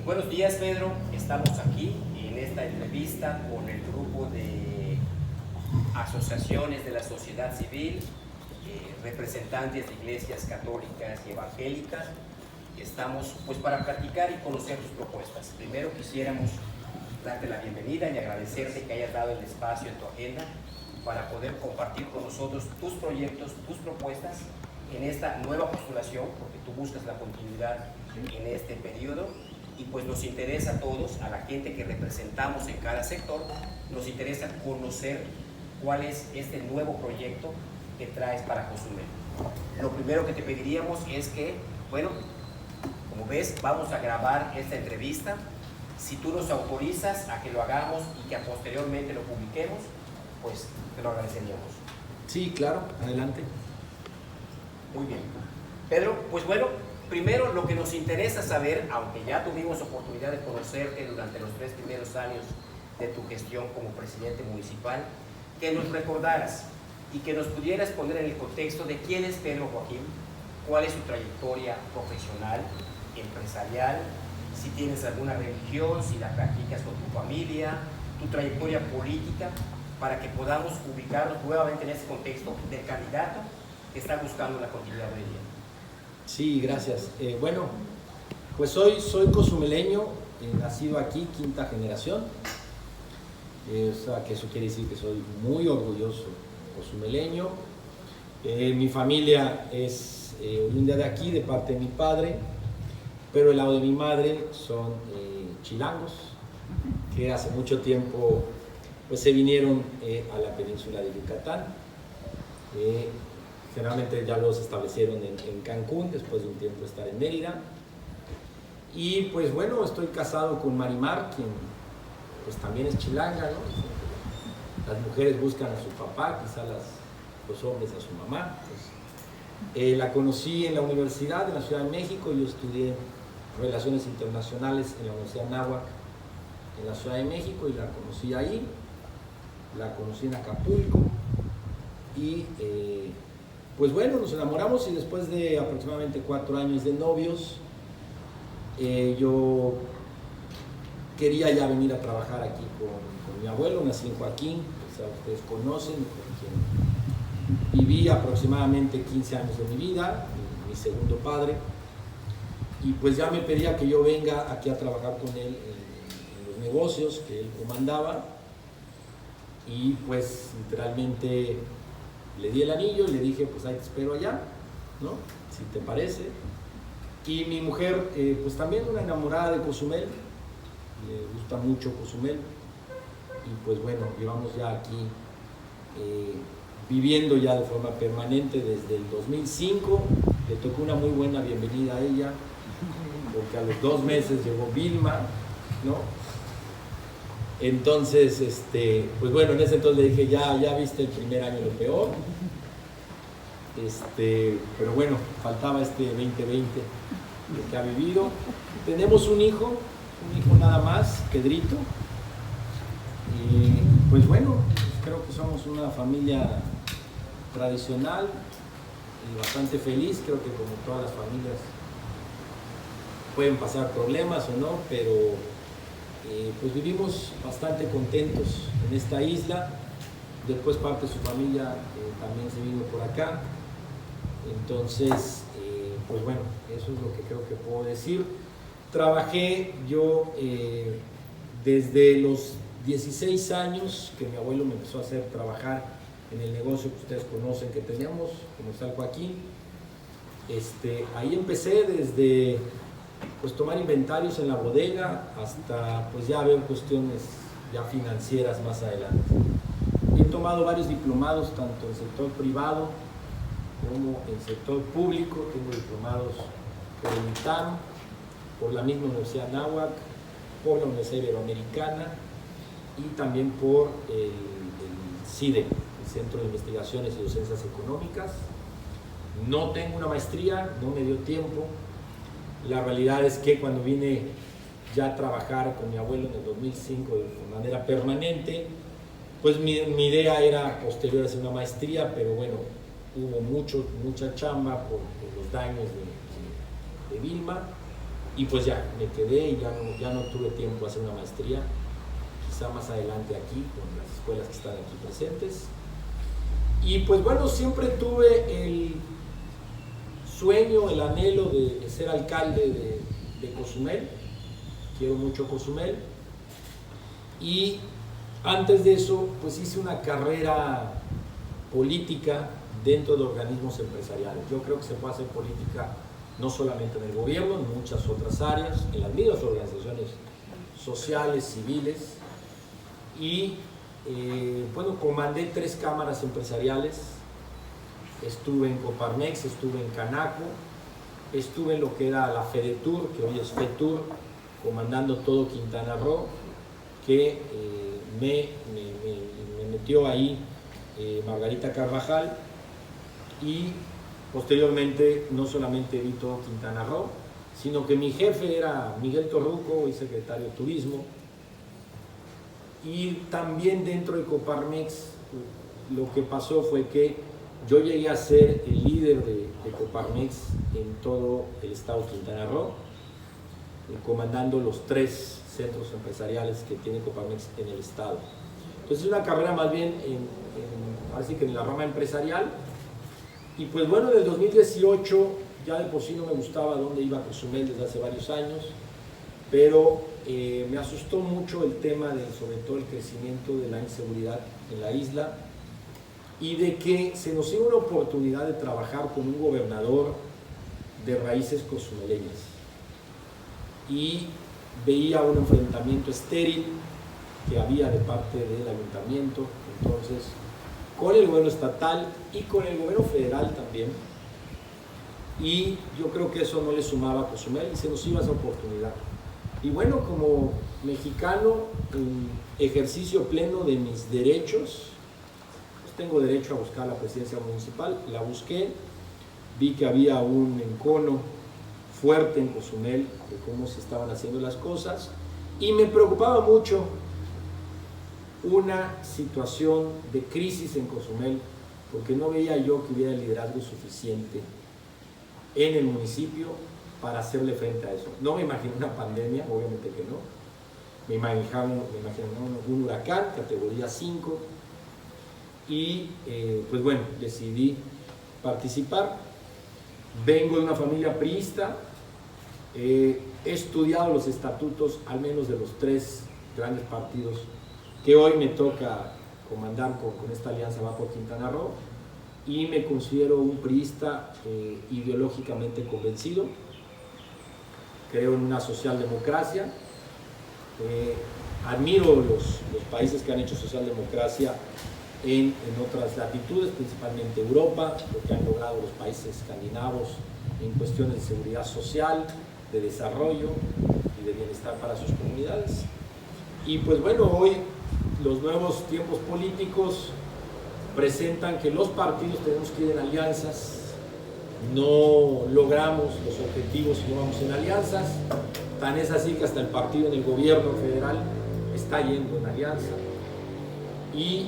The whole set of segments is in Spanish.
Buenos días, Pedro. Estamos aquí en esta entrevista con el grupo de asociaciones de la sociedad civil, representantes de iglesias católicas y evangélicas. Estamos pues para platicar y conocer tus propuestas. Primero quisiéramos darte la bienvenida y agradecerte que hayas dado el espacio en tu agenda para poder compartir con nosotros tus proyectos, tus propuestas en esta nueva postulación, porque tú buscas la continuidad en este periodo. Y pues nos interesa a todos, a la gente que representamos en cada sector, nos interesa conocer cuál es este nuevo proyecto que traes para Cozumel. Lo primero que te pediríamos es que, bueno, como ves, vamos a grabar esta entrevista. Si tú nos autorizas a que lo hagamos y que posteriormente lo publiquemos, pues te lo agradeceríamos. Sí, claro, adelante. Muy bien. Pedro, pues bueno, primero lo que nos interesa saber, aunque ya tuvimos oportunidad de conocerte durante los 3 primeros años de tu gestión como presidente municipal, que nos recordaras y que nos pudieras poner en el contexto de quién es Pedro Joaquín, cuál es su trayectoria profesional, empresarial, si tienes alguna religión, si la practicas con tu familia, tu trayectoria política, para que podamos ubicarnos nuevamente en ese contexto del candidato que está buscando la continuidad de ella. Sí, gracias. Bueno, pues soy cozumeleño, nacido aquí, 5ª generación. O sea, que eso quiere decir que soy muy orgulloso cozumeleño. Mi familia es oriunda de aquí, de parte de mi padre, pero el lado de mi madre son chilangos, que hace mucho tiempo pues, se vinieron a la península de Yucatán. Generalmente ya los establecieron en Cancún, después de un tiempo estar en Mérida. Y pues bueno, estoy casado con Marimar, quien pues también es chilanga, ¿no? Las mujeres buscan a su papá, quizá los hombres a su mamá. Pues, la conocí en la universidad, en la Ciudad de México. Yo estudié Relaciones Internacionales en la Universidad de Anáhuac, en la Ciudad de México, y la conocí ahí. La conocí en Acapulco. Y pues bueno, nos enamoramos, y después de aproximadamente 4 años de novios, yo quería ya venir a trabajar aquí con mi abuelo. Nací en Joaquín, quizá ustedes conocen, con quien viví aproximadamente 15 años de mi vida, mi segundo padre, y pues ya me pedía que yo venga aquí a trabajar con él en los negocios que él comandaba, y pues literalmente le di el anillo y le dije, pues ahí te espero allá, ¿no? Si te parece. Y mi mujer, pues también una enamorada de Cozumel, le gusta mucho Cozumel, y pues bueno, llevamos ya aquí viviendo ya de forma permanente desde el 2005. Le tocó una muy buena bienvenida a ella, porque a los 2 meses llegó Vilma, ¿no? Entonces, pues bueno, en ese entonces le dije, ya viste el primer año lo peor, pero bueno, faltaba este 2020 lo que ha vivido. Tenemos un hijo nada más, Pedrito, y pues bueno, creo que somos una familia tradicional y bastante feliz. Creo que como todas las familias pueden pasar problemas o no, pero pues vivimos bastante contentos en esta isla. Después parte de su familia también se vino por acá. Entonces, pues bueno, eso es lo que creo que puedo decir. Trabajé yo desde los 16 años que mi abuelo me empezó a hacer trabajar en el negocio que ustedes conocen que teníamos, como está el Joaquín. Ahí empecé desde pues tomar inventarios en la bodega hasta pues ya ver cuestiones ya financieras más adelante. He tomado varios diplomados tanto en el sector privado como en el sector público. Tengo diplomados por el ITAM, por la misma Universidad de Anáhuac, por la Universidad Iberoamericana y también por el CIDE, el Centro de Investigaciones y Docencias Económicas. No tengo una maestría, no me dio tiempo. La realidad es que cuando vine ya a trabajar con mi abuelo en el 2005 de manera permanente, pues mi idea era posterior a hacer una maestría, pero bueno, hubo mucha chamba por los daños de Vilma, y pues ya, me quedé y ya no tuve tiempo de hacer una maestría, quizá más adelante aquí, con las escuelas que están aquí presentes. Y pues bueno, siempre tuve el sueño, el anhelo de ser alcalde de Cozumel. Quiero mucho Cozumel. Y antes de eso, pues hice una carrera política dentro de organismos empresariales. Yo creo que se puede hacer política no solamente en el gobierno, en muchas otras áreas, en las mismas organizaciones sociales, civiles. Y bueno, comandé 3 cámaras empresariales. Estuve en Coparmex, estuve en Canaco, estuve en lo que era la Fedetur, que hoy es FETUR, comandando todo Quintana Roo, que me metió ahí Margarita Carvajal, y posteriormente no solamente vi todo Quintana Roo, sino que mi jefe era Miguel Torruco, hoy secretario de Turismo, y también dentro de Coparmex lo que pasó fue que yo llegué a ser el líder de Coparmex en todo el estado de Quintana Roo, comandando los 3 centros empresariales que tiene Coparmex en el estado. Entonces es una carrera más bien así que en la rama empresarial. Y pues bueno, en el 2018 ya de por sí no me gustaba dónde iba Cozumel desde hace varios años, pero me asustó mucho el tema sobre todo el crecimiento de la inseguridad en la isla, y de que se nos iba una oportunidad de trabajar con un gobernador de raíces cozumeleñas. Y veía un enfrentamiento estéril que había de parte del ayuntamiento, entonces, con el gobierno estatal y con el gobierno federal también. Y yo creo que eso no le sumaba a Cozumel y se nos iba esa oportunidad. Y bueno, como mexicano, en ejercicio pleno de mis derechos, pues tengo derecho a buscar la presidencia municipal. La busqué, vi que había un encono fuerte en Cozumel de cómo se estaban haciendo las cosas, y me preocupaba mucho una situación de crisis en Cozumel, porque no veía yo que hubiera liderazgo suficiente en el municipio para hacerle frente a eso. No me imaginé una pandemia, obviamente que no. Me imaginaba un huracán, categoría 5, y pues bueno, decidí participar. Vengo de una familia priista, he estudiado los estatutos al menos de los 3 grandes partidos que hoy me toca comandar con esta alianza Va por Quintana Roo, y me considero un priista ideológicamente convencido. Creo en una socialdemocracia, admiro los países que han hecho socialdemocracia en otras latitudes, principalmente Europa, lo que han logrado los países escandinavos en cuestiones de seguridad social, de desarrollo y de bienestar para sus comunidades. Y pues bueno, hoy los nuevos tiempos políticos presentan que los partidos tenemos que ir en alianzas. No logramos los objetivos si no vamos en alianzas. Tan es así que hasta el partido en el gobierno federal está yendo en alianza. Y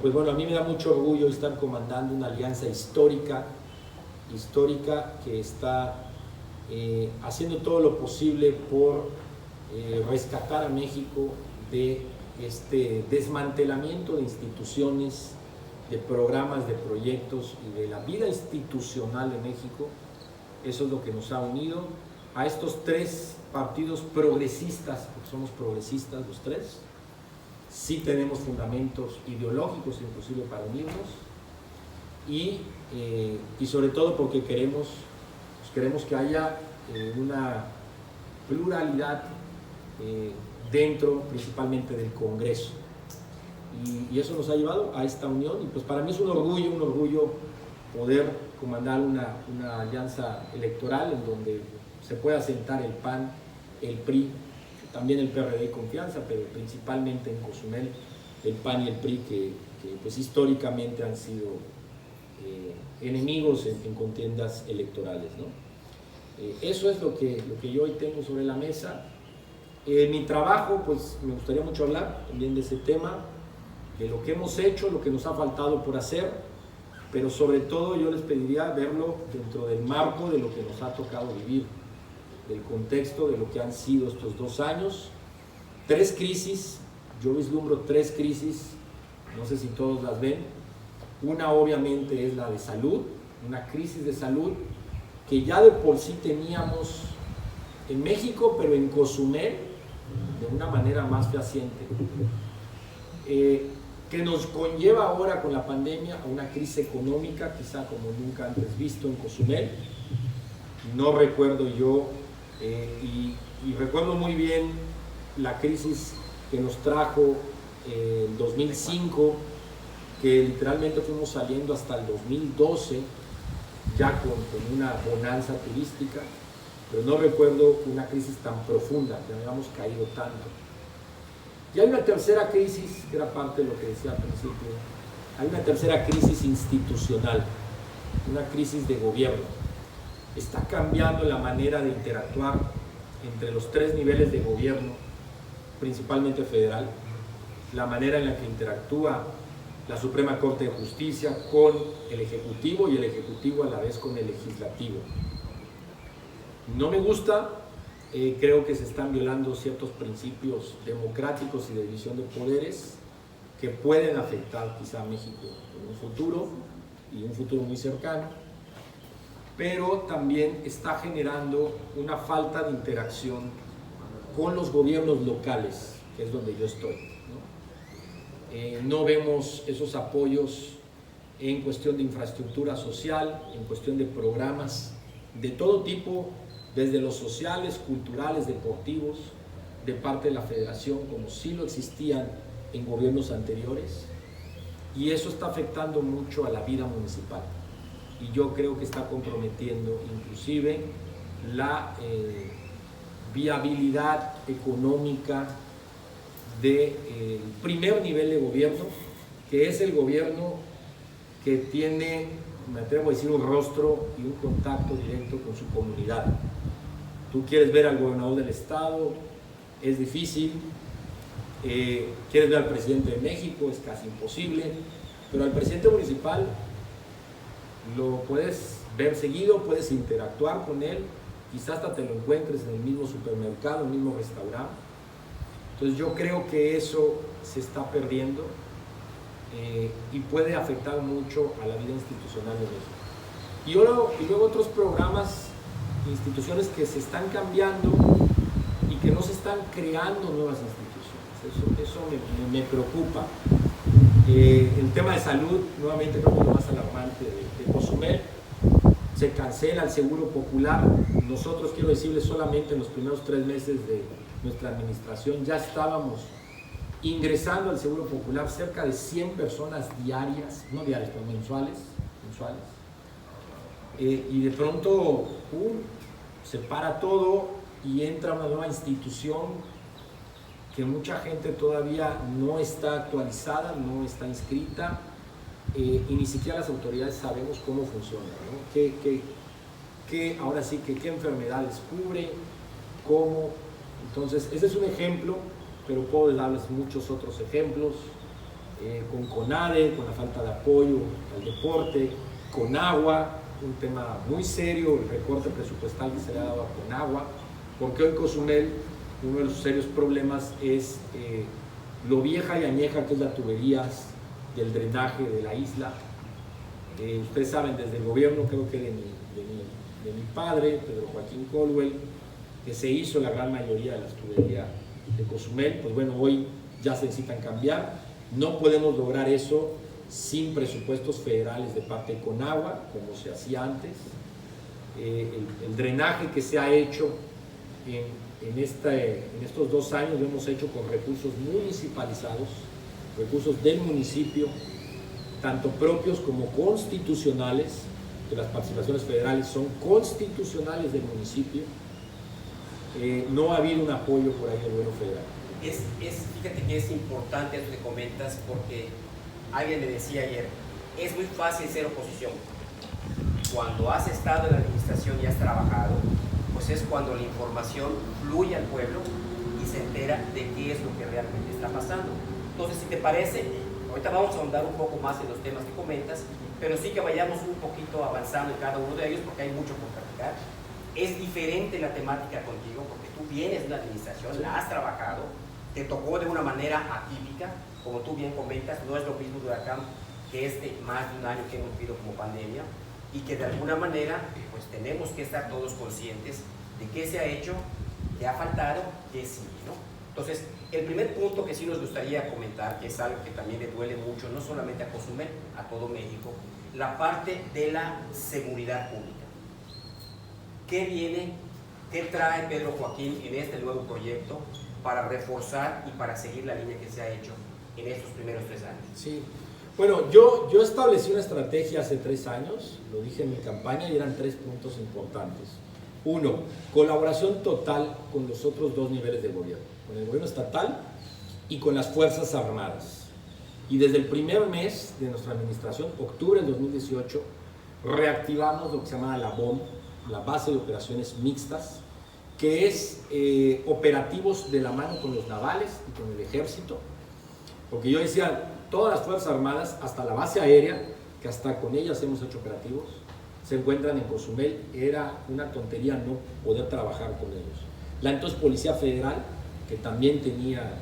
pues bueno, a mí me da mucho orgullo estar comandando una alianza histórica que está haciendo todo lo posible por rescatar a México de este desmantelamiento de instituciones, de programas, de proyectos y de la vida institucional de México. Eso es lo que nos ha unido a estos 3 partidos progresistas, porque somos progresistas los 3. Sí tenemos fundamentos ideológicos inclusive para unirnos, y sobre todo porque queremos que haya una pluralidad dentro principalmente del Congreso, y eso nos ha llevado a esta unión. Y pues para mí es un orgullo poder comandar una alianza electoral en donde se pueda sentar el PAN, el PRI, también el PRD y Confianza, pero principalmente en Cozumel el PAN y el PRI, que pues históricamente han sido enemigos en contiendas electorales, ¿no? Eso es lo que yo hoy tengo sobre la mesa. Mi trabajo, pues me gustaría mucho hablar también de ese tema, de lo que hemos hecho, lo que nos ha faltado por hacer, pero sobre todo yo les pediría verlo dentro del marco de lo que nos ha tocado vivir, del contexto de lo que han sido estos 2 años. 3 crisis, yo vislumbro 3 crisis, no sé si todos las ven. Una obviamente es la de salud, una crisis de salud que ya de por sí teníamos en México, pero en Cozumel de una manera más fehaciente, que nos conlleva ahora con la pandemia a una crisis económica quizá como nunca antes visto en Cozumel. No recuerdo yo, y recuerdo muy bien la crisis que nos trajo en 2005, que literalmente fuimos saliendo hasta el 2012 ya con una bonanza turística, pero no recuerdo una crisis tan profunda, que hayamos caído tanto. Y hay una tercera crisis, que era parte de lo que decía al principio, hay una tercera crisis institucional, una crisis de gobierno. Está cambiando la manera de interactuar entre los 3 niveles de gobierno, principalmente federal, la manera en la que interactúa la Suprema Corte de Justicia con el Ejecutivo y el Ejecutivo a la vez con el Legislativo. No me gusta, creo que se están violando ciertos principios democráticos y de división de poderes que pueden afectar quizá a México en un futuro, y un futuro muy cercano, pero también está generando una falta de interacción con los gobiernos locales, que es donde yo estoy, ¿no? No vemos esos apoyos en cuestión de infraestructura social, en cuestión de programas de todo tipo, desde los sociales, culturales, deportivos, de parte de la federación, como sí lo existían en gobiernos anteriores, y eso está afectando mucho a la vida municipal, y yo creo que está comprometiendo inclusive la viabilidad económica del primer nivel de gobierno, que es el gobierno que tiene, me atrevo a decir, un rostro y un contacto directo con su comunidad. Tú quieres ver al gobernador del estado, es difícil. Quieres ver al presidente de México, es casi imposible, pero al presidente municipal lo puedes ver seguido, puedes interactuar con él, quizás hasta te lo encuentres en el mismo supermercado, en el mismo restaurante. Entonces yo creo que eso se está perdiendo y puede afectar mucho a la vida institucional de México. Y luego otros programas, instituciones que se están cambiando y que no se están creando nuevas instituciones. Eso me preocupa. El tema de salud, nuevamente creo que es lo más alarmante de Cozumel. Se cancela el seguro popular. Nosotros, quiero decirles, solamente en los primeros 3 meses de nuestra administración ya estábamos ingresando al seguro popular cerca de 100 personas diarias, no diarias, pero mensuales. Y de pronto se para todo y entra una nueva institución que mucha gente todavía no está actualizada, no está inscrita, y ni siquiera las autoridades sabemos cómo funciona, ¿no? Ahora sí que qué enfermedades cubre, cómo. Entonces ese es un ejemplo, pero puedo darles muchos otros ejemplos, con CONADE, con la falta de apoyo al deporte, con agua, un tema muy serio, el recorte presupuestal que se le ha dado a Conagua, porque hoy Cozumel, uno de los serios problemas es lo vieja y añeja que es la tubería del drenaje de la isla. Ustedes saben, desde el gobierno, creo que de mi padre, Pedro Joaquín Colwell, que se hizo la gran mayoría de las tuberías de Cozumel, pues bueno, hoy ya se necesitan cambiar. No podemos lograr eso sin presupuestos federales de parte de Conagua, como se hacía antes. El drenaje que se ha hecho en estos 2 años lo hemos hecho con recursos municipalizados, recursos del municipio, tanto propios como constitucionales, que las participaciones federales son constitucionales del municipio. No ha habido un apoyo por ahí del gobierno federal. Fíjate que es importante eso que comentas, porque alguien me decía ayer, es muy fácil ser oposición. Cuando has estado en la administración y has trabajado, pues es cuando la información fluye al pueblo y se entera de qué es lo que realmente está pasando. Entonces, si te parece, ahorita vamos a ahondar un poco más en los temas que comentas, pero sí que vayamos un poquito avanzando en cada uno de ellos, porque hay mucho por platicar. es diferente la temática contigo porque tú vienes de una administración, la has trabajado, te tocó de una manera atípica, como tú bien comentas, no es lo mismo de huracán que más de un año que hemos vivido como pandemia, y que de alguna manera pues tenemos que estar todos conscientes de qué se ha hecho, qué ha faltado, qué sí, ¿no? Entonces, el primer punto que sí nos gustaría comentar, que es algo que también le duele mucho, no solamente a Cozumel, a todo México, la parte de la seguridad pública. ¿Qué viene, qué trae Pedro Joaquín en este nuevo proyecto para reforzar y para seguir la línea que se ha hecho en estos primeros 3 años? Sí, bueno, yo establecí una estrategia hace 3 años, lo dije en mi campaña, y eran 3 puntos importantes. 1, colaboración total con los otros 2 niveles de gobierno, con el gobierno estatal y con las Fuerzas Armadas. Y desde el primer mes de nuestra administración, octubre del 2018, reactivamos lo que se llama la BOM, la Base de Operaciones Mixtas, que es operativos de la mano con los navales y con el ejército, porque yo decía, todas las Fuerzas Armadas, hasta la base aérea, que hasta con ellas hemos hecho operativos, se encuentran en Cozumel. Era una tontería no poder trabajar con ellos. La entonces Policía Federal, que también tenía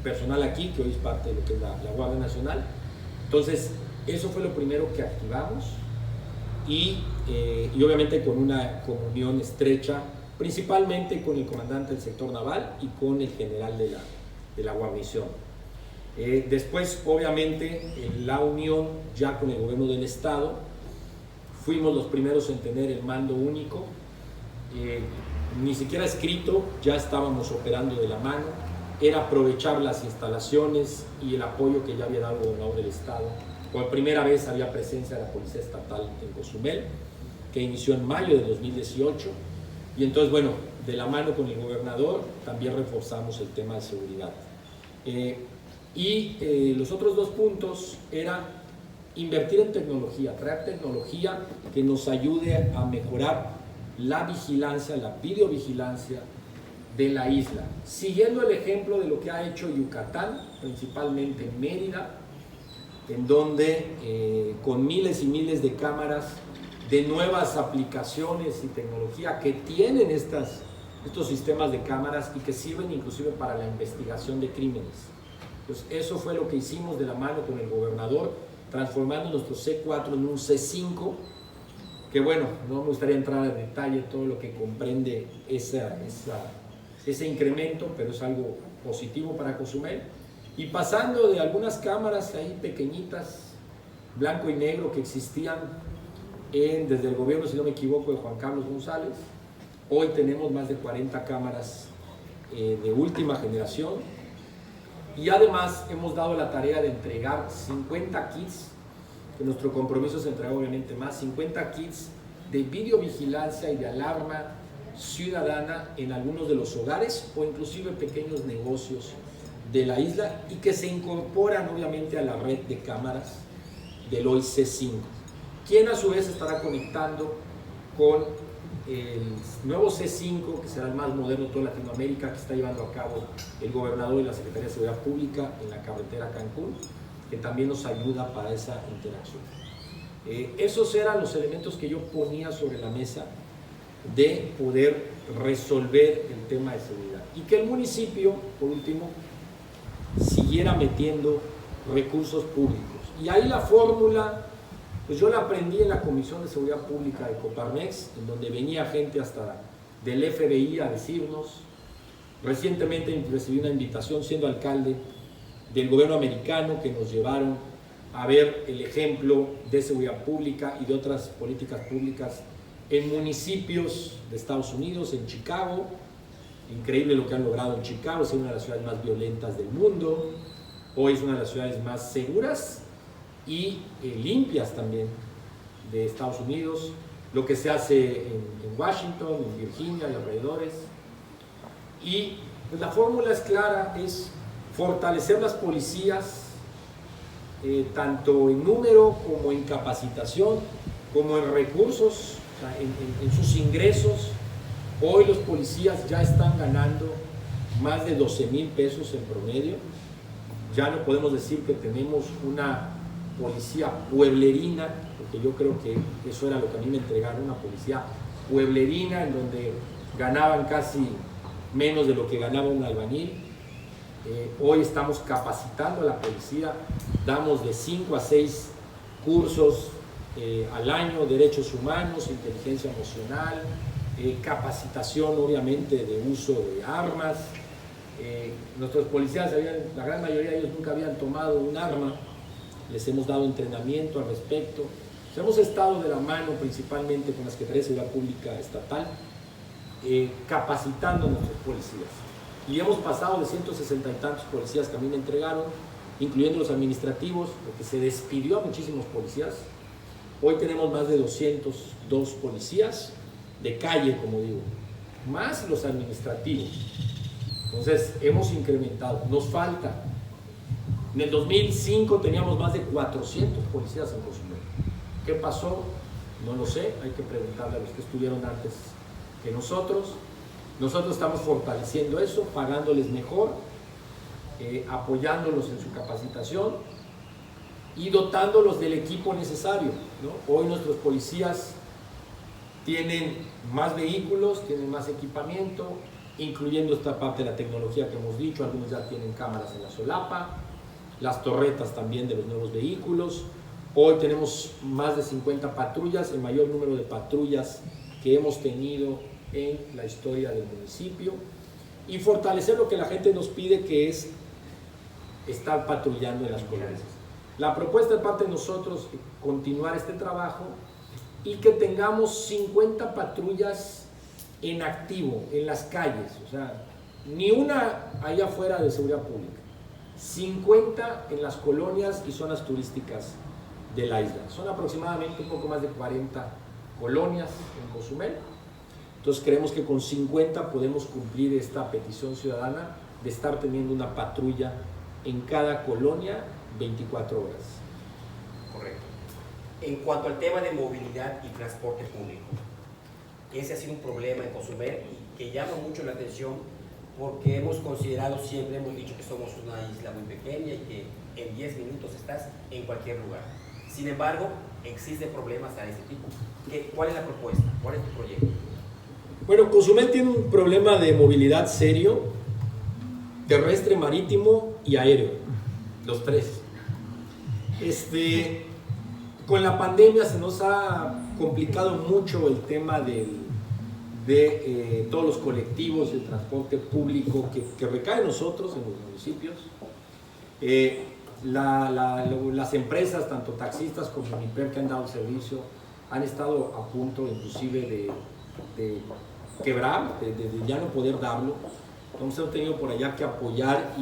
personal aquí, que hoy es parte de lo que es la Guardia Nacional. Entonces, eso fue lo primero que activamos, y obviamente con una comunión estrecha, principalmente con el comandante del sector naval y con el general de la guarnición. Después, obviamente, la unión ya con el gobierno del estado, fuimos los primeros en tener el mando único, ni siquiera escrito, ya estábamos operando de la mano, era aprovechar las instalaciones y el apoyo que ya había dado el gobernador del estado. Por primera vez había presencia de la Policía Estatal en Cozumel, que inició en mayo de 2018, y entonces, bueno, de la mano con el gobernador también reforzamos el tema de seguridad. Los otros 2 puntos eran invertir en tecnología, traer tecnología que nos ayude a mejorar la vigilancia, la videovigilancia de la isla, siguiendo el ejemplo de lo que ha hecho Yucatán, principalmente Mérida, en donde con miles y miles de cámaras, de nuevas aplicaciones y tecnología que tienen estos sistemas de cámaras y que sirven inclusive para la investigación de crímenes. Pues eso fue lo que hicimos de la mano con el gobernador, transformando nuestro C4 en un C5, que bueno, no me gustaría entrar en detalle todo lo que comprende ese incremento, pero es algo positivo para Cozumel. Y pasando de algunas cámaras ahí pequeñitas, blanco y negro, que existían desde el gobierno, si no me equivoco, de Juan Carlos González, hoy tenemos más de 40 cámaras de última generación, y además hemos dado la tarea de entregar 50 kits, que nuestro compromiso es entregar obviamente más, 50 kits de videovigilancia y de alarma ciudadana en algunos de los hogares o inclusive pequeños negocios de la isla, y que se incorporan obviamente a la red de cámaras del hoy C5, quien a su vez estará conectando con el nuevo C5, que será el más moderno de toda Latinoamérica, que está llevando a cabo el gobernador y la Secretaría de Seguridad Pública en la carretera Cancún, que también nos ayuda para esa interacción. Esos eran los elementos que yo ponía sobre la mesa de poder resolver el tema de seguridad, y que el municipio, por último, siguiera metiendo recursos públicos. Y ahí la fórmula, pues yo la aprendí en la Comisión de Seguridad Pública de Coparmex, en donde venía gente hasta del FBI a decirnos. Recientemente recibí una invitación, siendo alcalde, del gobierno americano, que nos llevaron a ver el ejemplo de seguridad pública y de otras políticas públicas en municipios de Estados Unidos, en Chicago. Increíble lo que han logrado en Chicago, es una de las ciudades más violentas del mundo, hoy es una de las ciudades más seguras y limpias también de Estados Unidos. Lo que se hace en Washington, en Virginia y alrededores. Y pues, la fórmula es clara, es fortalecer las policías, tanto en número como en capacitación, como en recursos, o sea, en sus ingresos. Hoy los policías ya están ganando más de 12,000 pesos en promedio. Ya no podemos decir que tenemos una policía pueblerina, porque yo creo que eso era lo que a mí me entregaron, una policía pueblerina en donde ganaban casi menos de lo que ganaba un albañil. Hoy estamos capacitando a la policía, damos de 5 a 6 cursos al año, derechos humanos, inteligencia emocional, capacitación obviamente de uso de armas. Nuestros policías, la gran mayoría de ellos nunca habían tomado un arma, les hemos dado entrenamiento al respecto. Hemos estado de la mano principalmente con la Secretaría de Seguridad Pública Estatal, capacitando a nuestros policías. Y hemos pasado de 160 y tantos policías que a mí me entregaron, incluyendo los administrativos, porque se despidió a muchísimos policías. Hoy tenemos más de 202 policías de calle, como digo, más los administrativos. Entonces, hemos incrementado. Nos falta. En el 2005 teníamos más de 400 policías en Cozumel. ¿Qué pasó? No lo sé, hay que preguntarle a los que estuvieron antes que nosotros. Nosotros estamos fortaleciendo eso, pagándoles mejor, apoyándolos en su capacitación y dotándolos del equipo necesario, ¿no? Hoy nuestros policías tienen más vehículos, tienen más equipamiento, incluyendo esta parte de la tecnología que hemos dicho. Algunos ya tienen cámaras en la solapa, las torretas también de los nuevos vehículos. Hoy tenemos más de 50 patrullas, el mayor número de patrullas que hemos tenido en la historia del municipio, y fortalecer lo que la gente nos pide, que es estar patrullando en las colonias. La propuesta de parte de nosotros es continuar este trabajo y que tengamos 50 patrullas en activo, en las calles, o sea, ni una allá afuera de seguridad pública, 50 en las colonias y zonas turísticas de la isla. Son aproximadamente un poco más de 40 colonias en Cozumel. Entonces creemos que con 50 podemos cumplir esta petición ciudadana de estar teniendo una patrulla en cada colonia 24 horas. Correcto. En cuanto al tema de movilidad y transporte público, ese ha sido un problema en Cozumel y que llama mucho la atención, porque hemos considerado siempre, hemos dicho que somos una isla muy pequeña y que en 10 minutos estás en cualquier lugar. Sin embargo, existen problemas a ese tipo. ¿Cuál es la propuesta? ¿Cuál es tu proyecto? Bueno, Cozumel tiene un problema de movilidad serio, terrestre, marítimo y aéreo, los tres. Con la pandemia se nos ha complicado mucho el tema de todos los colectivos, el transporte público que recae en nosotros, en los municipios. Las empresas, tanto taxistas como Uniper, que han dado el servicio, han estado a punto inclusive de quebrar, de ya no poder darlo. Entonces hemos tenido por allá que apoyar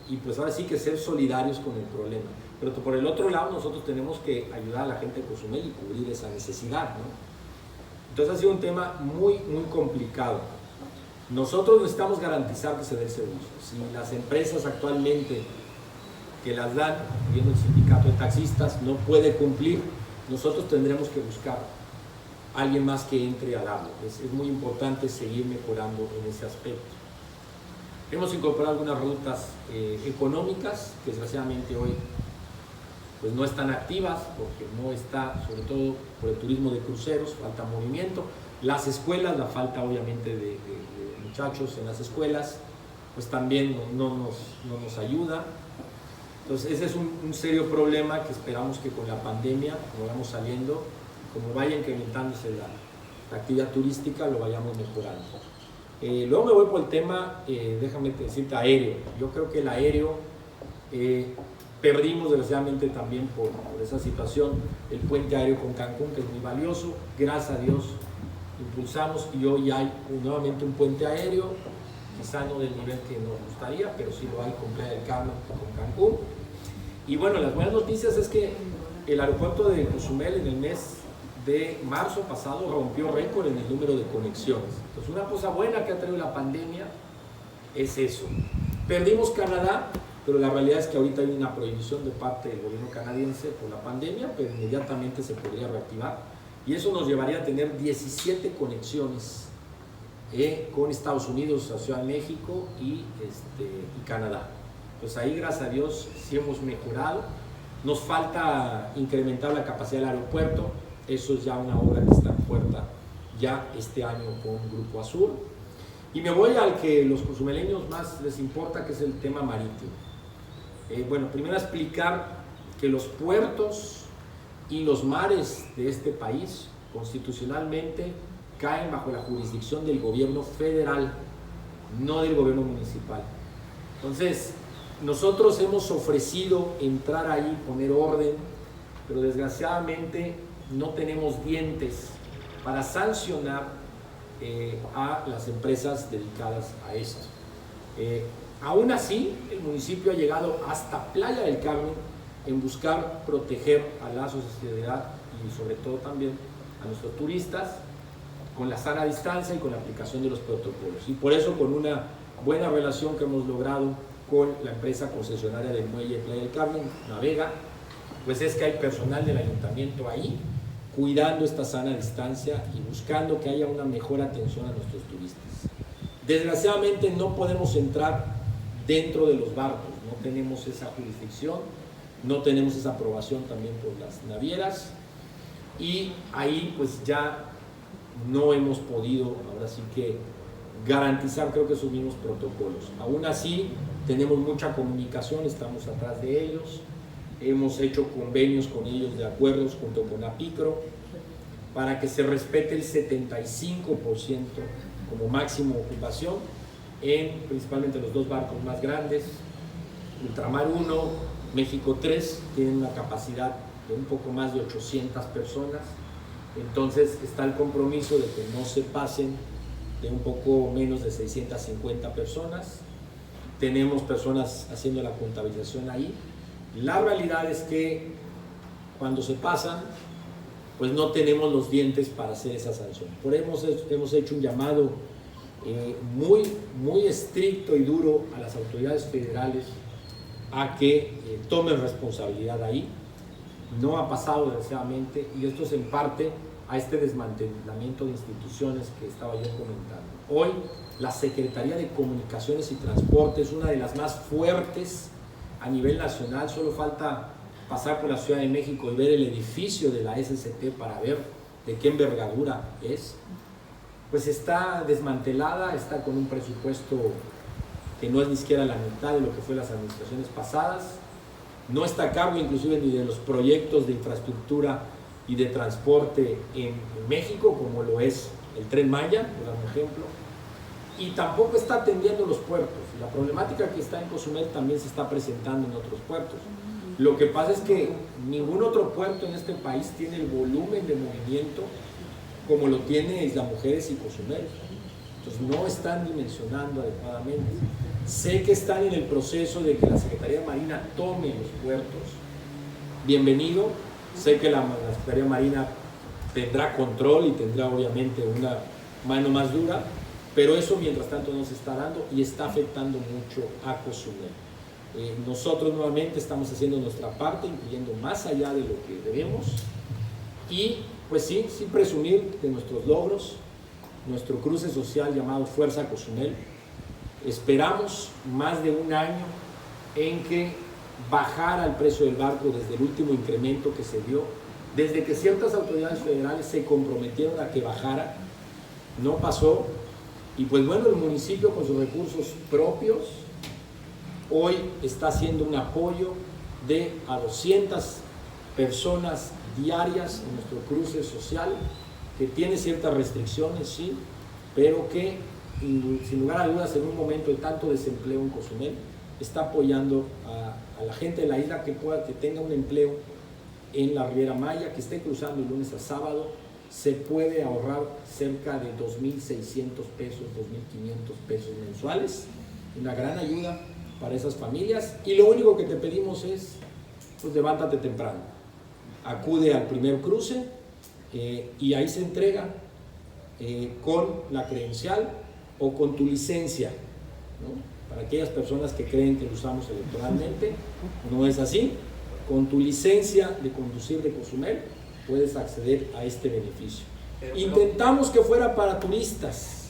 y pues ahora sí que ser solidarios con el problema. Pero por el otro lado nosotros tenemos que ayudar a la gente de Cozumel y cubrir esa necesidad, ¿no? Entonces ha sido un tema muy, muy complicado. Nosotros necesitamos garantizar que se dé el servicio. Si las empresas actualmente que las dan, viendo el sindicato de taxistas, no puede cumplir, nosotros tendremos que buscar a alguien más que entre a darlo. Es muy importante seguir mejorando en ese aspecto. Hemos incorporado algunas rutas económicas que desgraciadamente hoy pues no están activas, porque no está, sobre todo por el turismo de cruceros, falta movimiento. Las escuelas, la falta obviamente de muchachos en las escuelas, pues también no nos ayuda. Entonces ese es un serio problema que esperamos que con la pandemia, como vamos saliendo, como vaya incrementándose la actividad turística, lo vayamos mejorando. Luego me voy por el tema, déjame decirte, aéreo. Yo creo que el aéreo, perdimos desgraciadamente también por esa situación el puente aéreo con Cancún, que es muy valioso. Gracias a Dios impulsamos y hoy hay nuevamente un puente aéreo, quizá no del nivel que nos gustaría, pero sí lo hay con Playa del Carmen, con Cancún. Y bueno, las buenas noticias es que el aeropuerto de Cozumel en el mes de marzo pasado rompió récord en el número de conexiones. Entonces una cosa buena que ha traído la pandemia es eso. Perdimos Canadá, pero la realidad es que ahorita hay una prohibición de parte del gobierno canadiense por la pandemia, pero inmediatamente se podría reactivar y eso nos llevaría a tener 17 conexiones con Estados Unidos, Ciudad de México y Canadá. Pues ahí, gracias a Dios, sí hemos mejorado. Nos falta incrementar la capacidad del aeropuerto. Eso es ya una obra que está en puerta ya este año con Grupo Azul. Y me voy al que los cozumeleños más les importa, que es el tema marítimo. Bueno, primero explicar que los puertos y los mares de este país constitucionalmente caen bajo la jurisdicción del gobierno federal, no del gobierno municipal. Entonces, nosotros hemos ofrecido entrar ahí, poner orden, pero desgraciadamente no tenemos dientes para sancionar a las empresas dedicadas a esto. Aún así, el municipio ha llegado hasta Playa del Carmen en buscar proteger a la sociedad y sobre todo también a nuestros turistas con la sana distancia y con la aplicación de los protocolos. Y por eso, con una buena relación que hemos logrado con la empresa concesionaria del muelle de Playa del Carmen, Navega, pues es que hay personal del ayuntamiento ahí cuidando esta sana distancia y buscando que haya una mejor atención a nuestros turistas. Desgraciadamente no podemos entrar dentro de los barcos, no tenemos esa jurisdicción, no tenemos esa aprobación también por las navieras, y ahí pues ya no hemos podido, ahora sí que garantizar, creo que esos mismos protocolos. Aún así tenemos mucha comunicación, estamos atrás de ellos, hemos hecho convenios con ellos de acuerdos junto con APICRO para que se respete el 75% como máximo ocupación en principalmente los dos barcos más grandes. Ultramar 1, México 3 tienen una capacidad de un poco más de 800 personas, entonces está el compromiso de que no se pasen de un poco menos de 650 personas. Tenemos personas haciendo la contabilización ahí. La realidad es que cuando se pasan, pues no tenemos los dientes para hacer esa sanción. Por eso hemos hecho un llamado muy estricto y duro a las autoridades federales a que tomen responsabilidad ahí. No ha pasado, desgraciadamente, y esto es en parte a este desmantelamiento de instituciones que estaba yo comentando. Hoy, la Secretaría de Comunicaciones y Transporte es una de las más fuertes a nivel nacional. Solo falta pasar por la Ciudad de México y ver el edificio de la SCT para ver de qué envergadura es. Pues está desmantelada, está con un presupuesto que no es ni siquiera la mitad de lo que fue las administraciones pasadas. No está a cargo inclusive ni de los proyectos de infraestructura y de transporte en México, como lo es el Tren Maya, por dar un ejemplo, y tampoco está atendiendo los puertos. La problemática que está en Cozumel también se está presentando en otros puertos. Lo que pasa es que ningún otro puerto en este país tiene el volumen de movimiento como lo tiene Isla Mujeres y Cozumel. Entonces no están dimensionando adecuadamente. Sé que están en el proceso de que la Secretaría de Marina tome los puertos. Bienvenido. Sé que la Secretaría de Marina tendrá control y tendrá obviamente una mano más dura, pero eso mientras tanto no se está dando y está afectando mucho a Cozumel. Nosotros nuevamente estamos haciendo nuestra parte, incluyendo más allá de lo que debemos, y pues sí presumir de nuestros logros, nuestro cruce social llamado Fuerza Cozumel. Esperamos más de un año en que bajara el precio del barco desde el último incremento que se dio, desde que ciertas autoridades federales se comprometieron a que bajara, no pasó, y pues bueno, el municipio con sus recursos propios hoy está haciendo un apoyo de a 200 personas diarias en nuestro cruce social, que tiene ciertas restricciones, sí, pero que sin lugar a dudas en un momento de tanto desempleo en Cozumel está apoyando a la gente de la isla que tenga un empleo en la Riviera Maya, que esté cruzando de lunes a sábado. Se puede ahorrar cerca de 2.600 pesos, 2.500 pesos mensuales, una gran ayuda para esas familias, y lo único que te pedimos es, pues levántate temprano, acude al primer cruce y ahí se entrega con la credencial o con tu licencia, ¿no? Para aquellas personas que creen que lo usamos electoralmente, no es así. Con tu licencia de conducir de Cozumel puedes acceder a este beneficio. Intentamos que fuera para turistas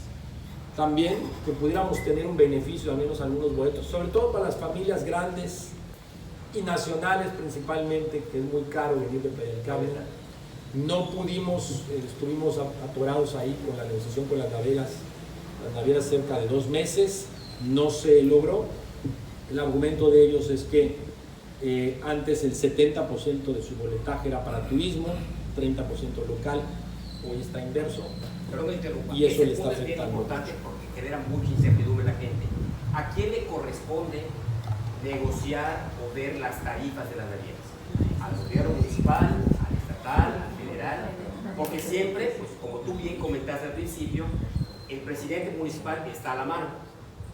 también, que pudiéramos tener un beneficio, al menos algunos boletos, sobre todo para las familias grandes y nacionales principalmente, que es muy caro venir de Playa del Carmen. No pudimos, estuvimos atorados ahí con la negociación con las navieras cerca de 2 meses, no se logró. El argumento de ellos es que antes el 70% de su boletaje era para turismo, 30% local, hoy está inverso. Pero me interrumpa, y eso le este está punto es bien afectando. importante porque genera mucha incertidumbre en la gente. ¿A quién le corresponde negociar o ver las tarifas de las navieras? ¿Al gobierno municipal, al estatal, al federal? Porque siempre, pues, como tú bien comentaste al principio, el presidente municipal está a la mano,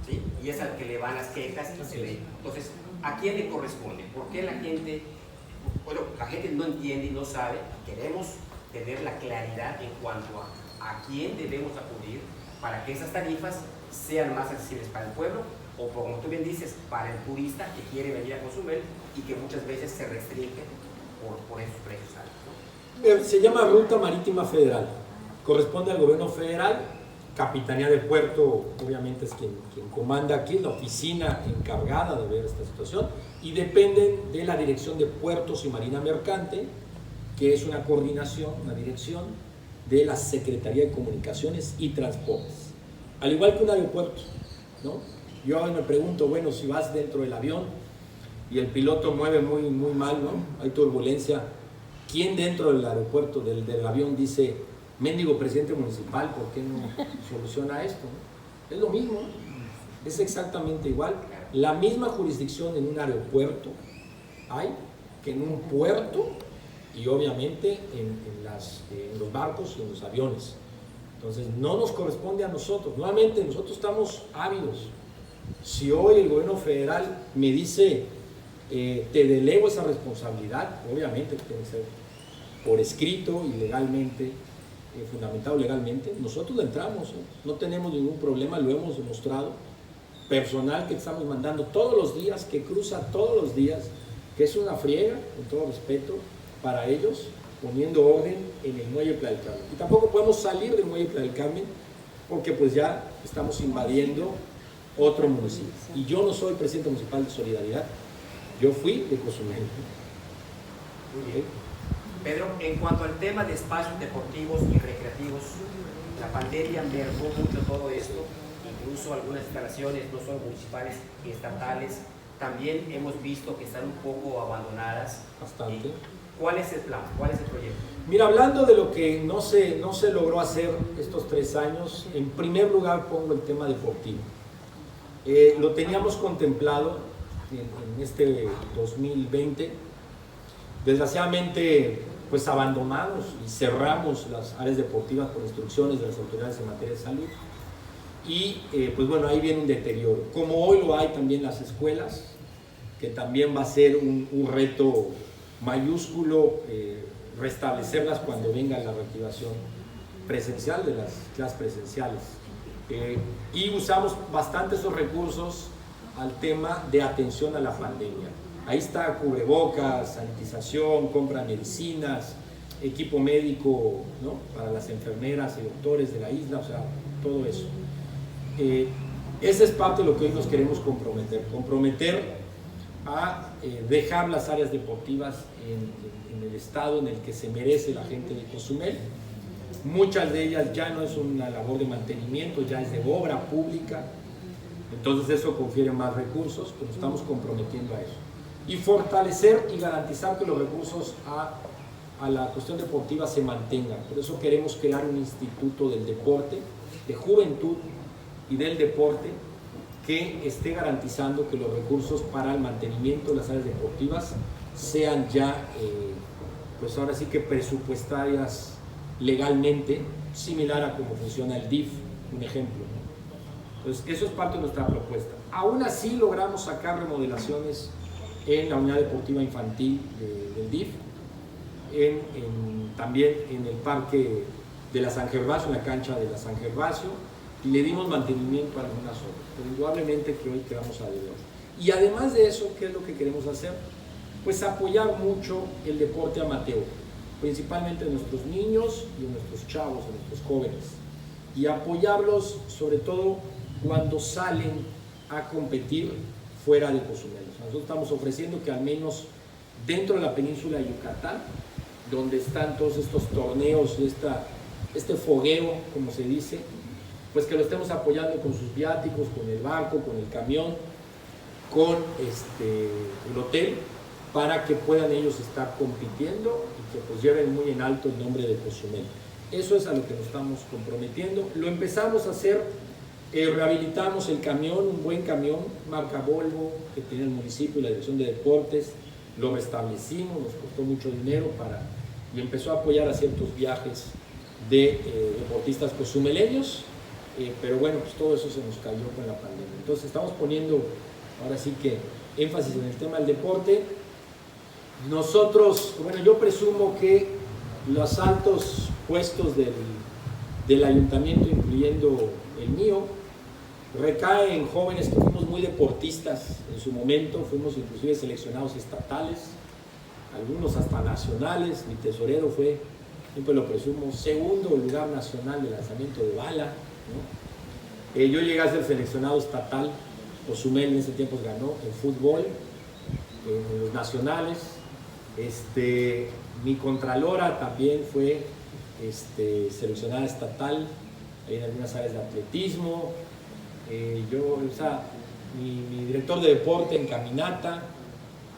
¿sí? Y es al que le van las quejas y se le... Entonces, ¿a quién le corresponde? ¿Por qué la gente, bueno, la gente no entiende y no sabe? Queremos tener la claridad en cuanto a quién debemos acudir para que esas tarifas sean más accesibles para el pueblo, o como tú bien dices, para el turista que quiere venir a Cozumel y que muchas veces se restringe por esos precios altos, ¿no? Se llama Ruta Marítima Federal, corresponde al gobierno federal. Capitanía de Puerto obviamente es quien comanda aquí, la oficina encargada de ver esta situación, y dependen de la Dirección de Puertos y Marina Mercante, que es una coordinación, una dirección de la Secretaría de Comunicaciones y Transportes, al igual que un aeropuerto, ¿no? Yo a veces me pregunto, bueno, si vas dentro del avión y el piloto mueve muy mal, ¿no? Hay turbulencia, ¿quién dentro del aeropuerto, del avión dice: mendigo presidente municipal, ¿por qué no soluciona esto? Es lo mismo, es exactamente igual. La misma jurisdicción en un aeropuerto hay que en un puerto y obviamente en los barcos y en los aviones. Entonces no nos corresponde a nosotros. Nuevamente, nosotros estamos ávidos. Si hoy el gobierno federal me dice te delego esa responsabilidad, obviamente tiene que ser por escrito y legalmente, fundamentado legalmente, nosotros le entramos, no tenemos ningún problema, lo hemos demostrado. Personal que estamos mandando todos los días, que cruza todos los días, que es una friega, con todo respeto, para ellos, poniendo orden en el muelle Playa del Carmen. Y tampoco podemos salir del muelle Playa del Carmen porque pues ya estamos invadiendo otro municipio. Y yo no soy presidente municipal de Solidaridad, yo fui de Cozumel. Muy bien. Pedro, en cuanto al tema de espacios deportivos y recreativos, la pandemia mermó mucho todo esto, incluso algunas instalaciones, no solo municipales y estatales, también hemos visto que están un poco abandonadas. Bastante. ¿Cuál es el plan? ¿Cuál es el proyecto? Mira, hablando de lo que no se logró hacer estos 3 años, en primer lugar pongo el tema deportivo. Lo teníamos contemplado en este 2020, desgraciadamente pues abandonamos y cerramos las áreas deportivas por instrucciones de las autoridades en materia de salud y pues bueno, ahí viene un deterioro, como hoy lo hay también las escuelas, que también va a ser un reto mayúsculo restablecerlas cuando venga la reactivación presencial de las clases presenciales. Y usamos bastante esos recursos al tema de atención a la pandemia. Ahí está cubrebocas, sanitización, compra de medicinas, equipo médico, ¿no?, para las enfermeras y doctores de la isla, o sea, todo eso. Esa es parte de lo que hoy nos queremos comprometer a dejar las áreas deportivas en el estado en el que se merece la gente de Cozumel. Muchas de ellas ya no es una labor de mantenimiento, ya es de obra pública, entonces eso confiere más recursos, pero estamos comprometiendo a eso. Y fortalecer y garantizar que los recursos a la cuestión deportiva se mantengan. Por eso queremos crear un instituto del deporte, de juventud y del deporte, que esté garantizando que los recursos para el mantenimiento de las áreas deportivas sean ya, pues ahora sí que presupuestarias legalmente, similar a cómo funciona el DIF, un ejemplo, ¿no? Entonces, eso es parte de nuestra propuesta. Aún así logramos sacar remodelaciones en la unidad deportiva infantil del DIF, también en el parque de la San Gervasio, en la cancha de la San Gervasio, y le dimos mantenimiento a algunas obras, pero indudablemente que hoy quedamos a deber. Y además de eso, ¿qué es lo que queremos hacer? Pues apoyar mucho el deporte amateur, principalmente de nuestros niños y de nuestros chavos, de nuestros jóvenes, y apoyarlos sobre todo cuando salen a competir fuera de Cozumel. Nosotros estamos ofreciendo que al menos dentro de la península de Yucatán donde están todos estos torneos, este fogueo, como se dice, pues que lo estemos apoyando con sus viáticos, con el barco, con el camión, con el hotel, para que puedan ellos estar compitiendo y que pues lleven muy en alto el nombre de Cozumel. Eso es a lo que nos estamos comprometiendo. Lo empezamos a hacer, rehabilitamos el camión, un buen camión, marca Volvo, que tiene el municipio y la Dirección de Deportes, lo restablecimos, nos costó mucho dinero y empezó a apoyar a ciertos viajes de deportistas cozumeleños, pero bueno, pues todo eso se nos cayó con la pandemia. Entonces estamos poniendo ahora sí que énfasis en el tema del deporte. Nosotros, bueno, yo presumo que los altos puestos del ayuntamiento, incluyendo el mío, recae en jóvenes que fuimos muy deportistas en su momento, fuimos inclusive seleccionados estatales, algunos hasta nacionales. Mi tesorero fue, siempre lo presumo, segundo lugar nacional de lanzamiento de bala, ¿no? Yo llegué a ser seleccionado estatal. Cozumel en ese tiempo ganó en fútbol, en los nacionales. Mi contralora también fue seleccionada estatal en algunas áreas de atletismo. Mi director de deporte en caminata,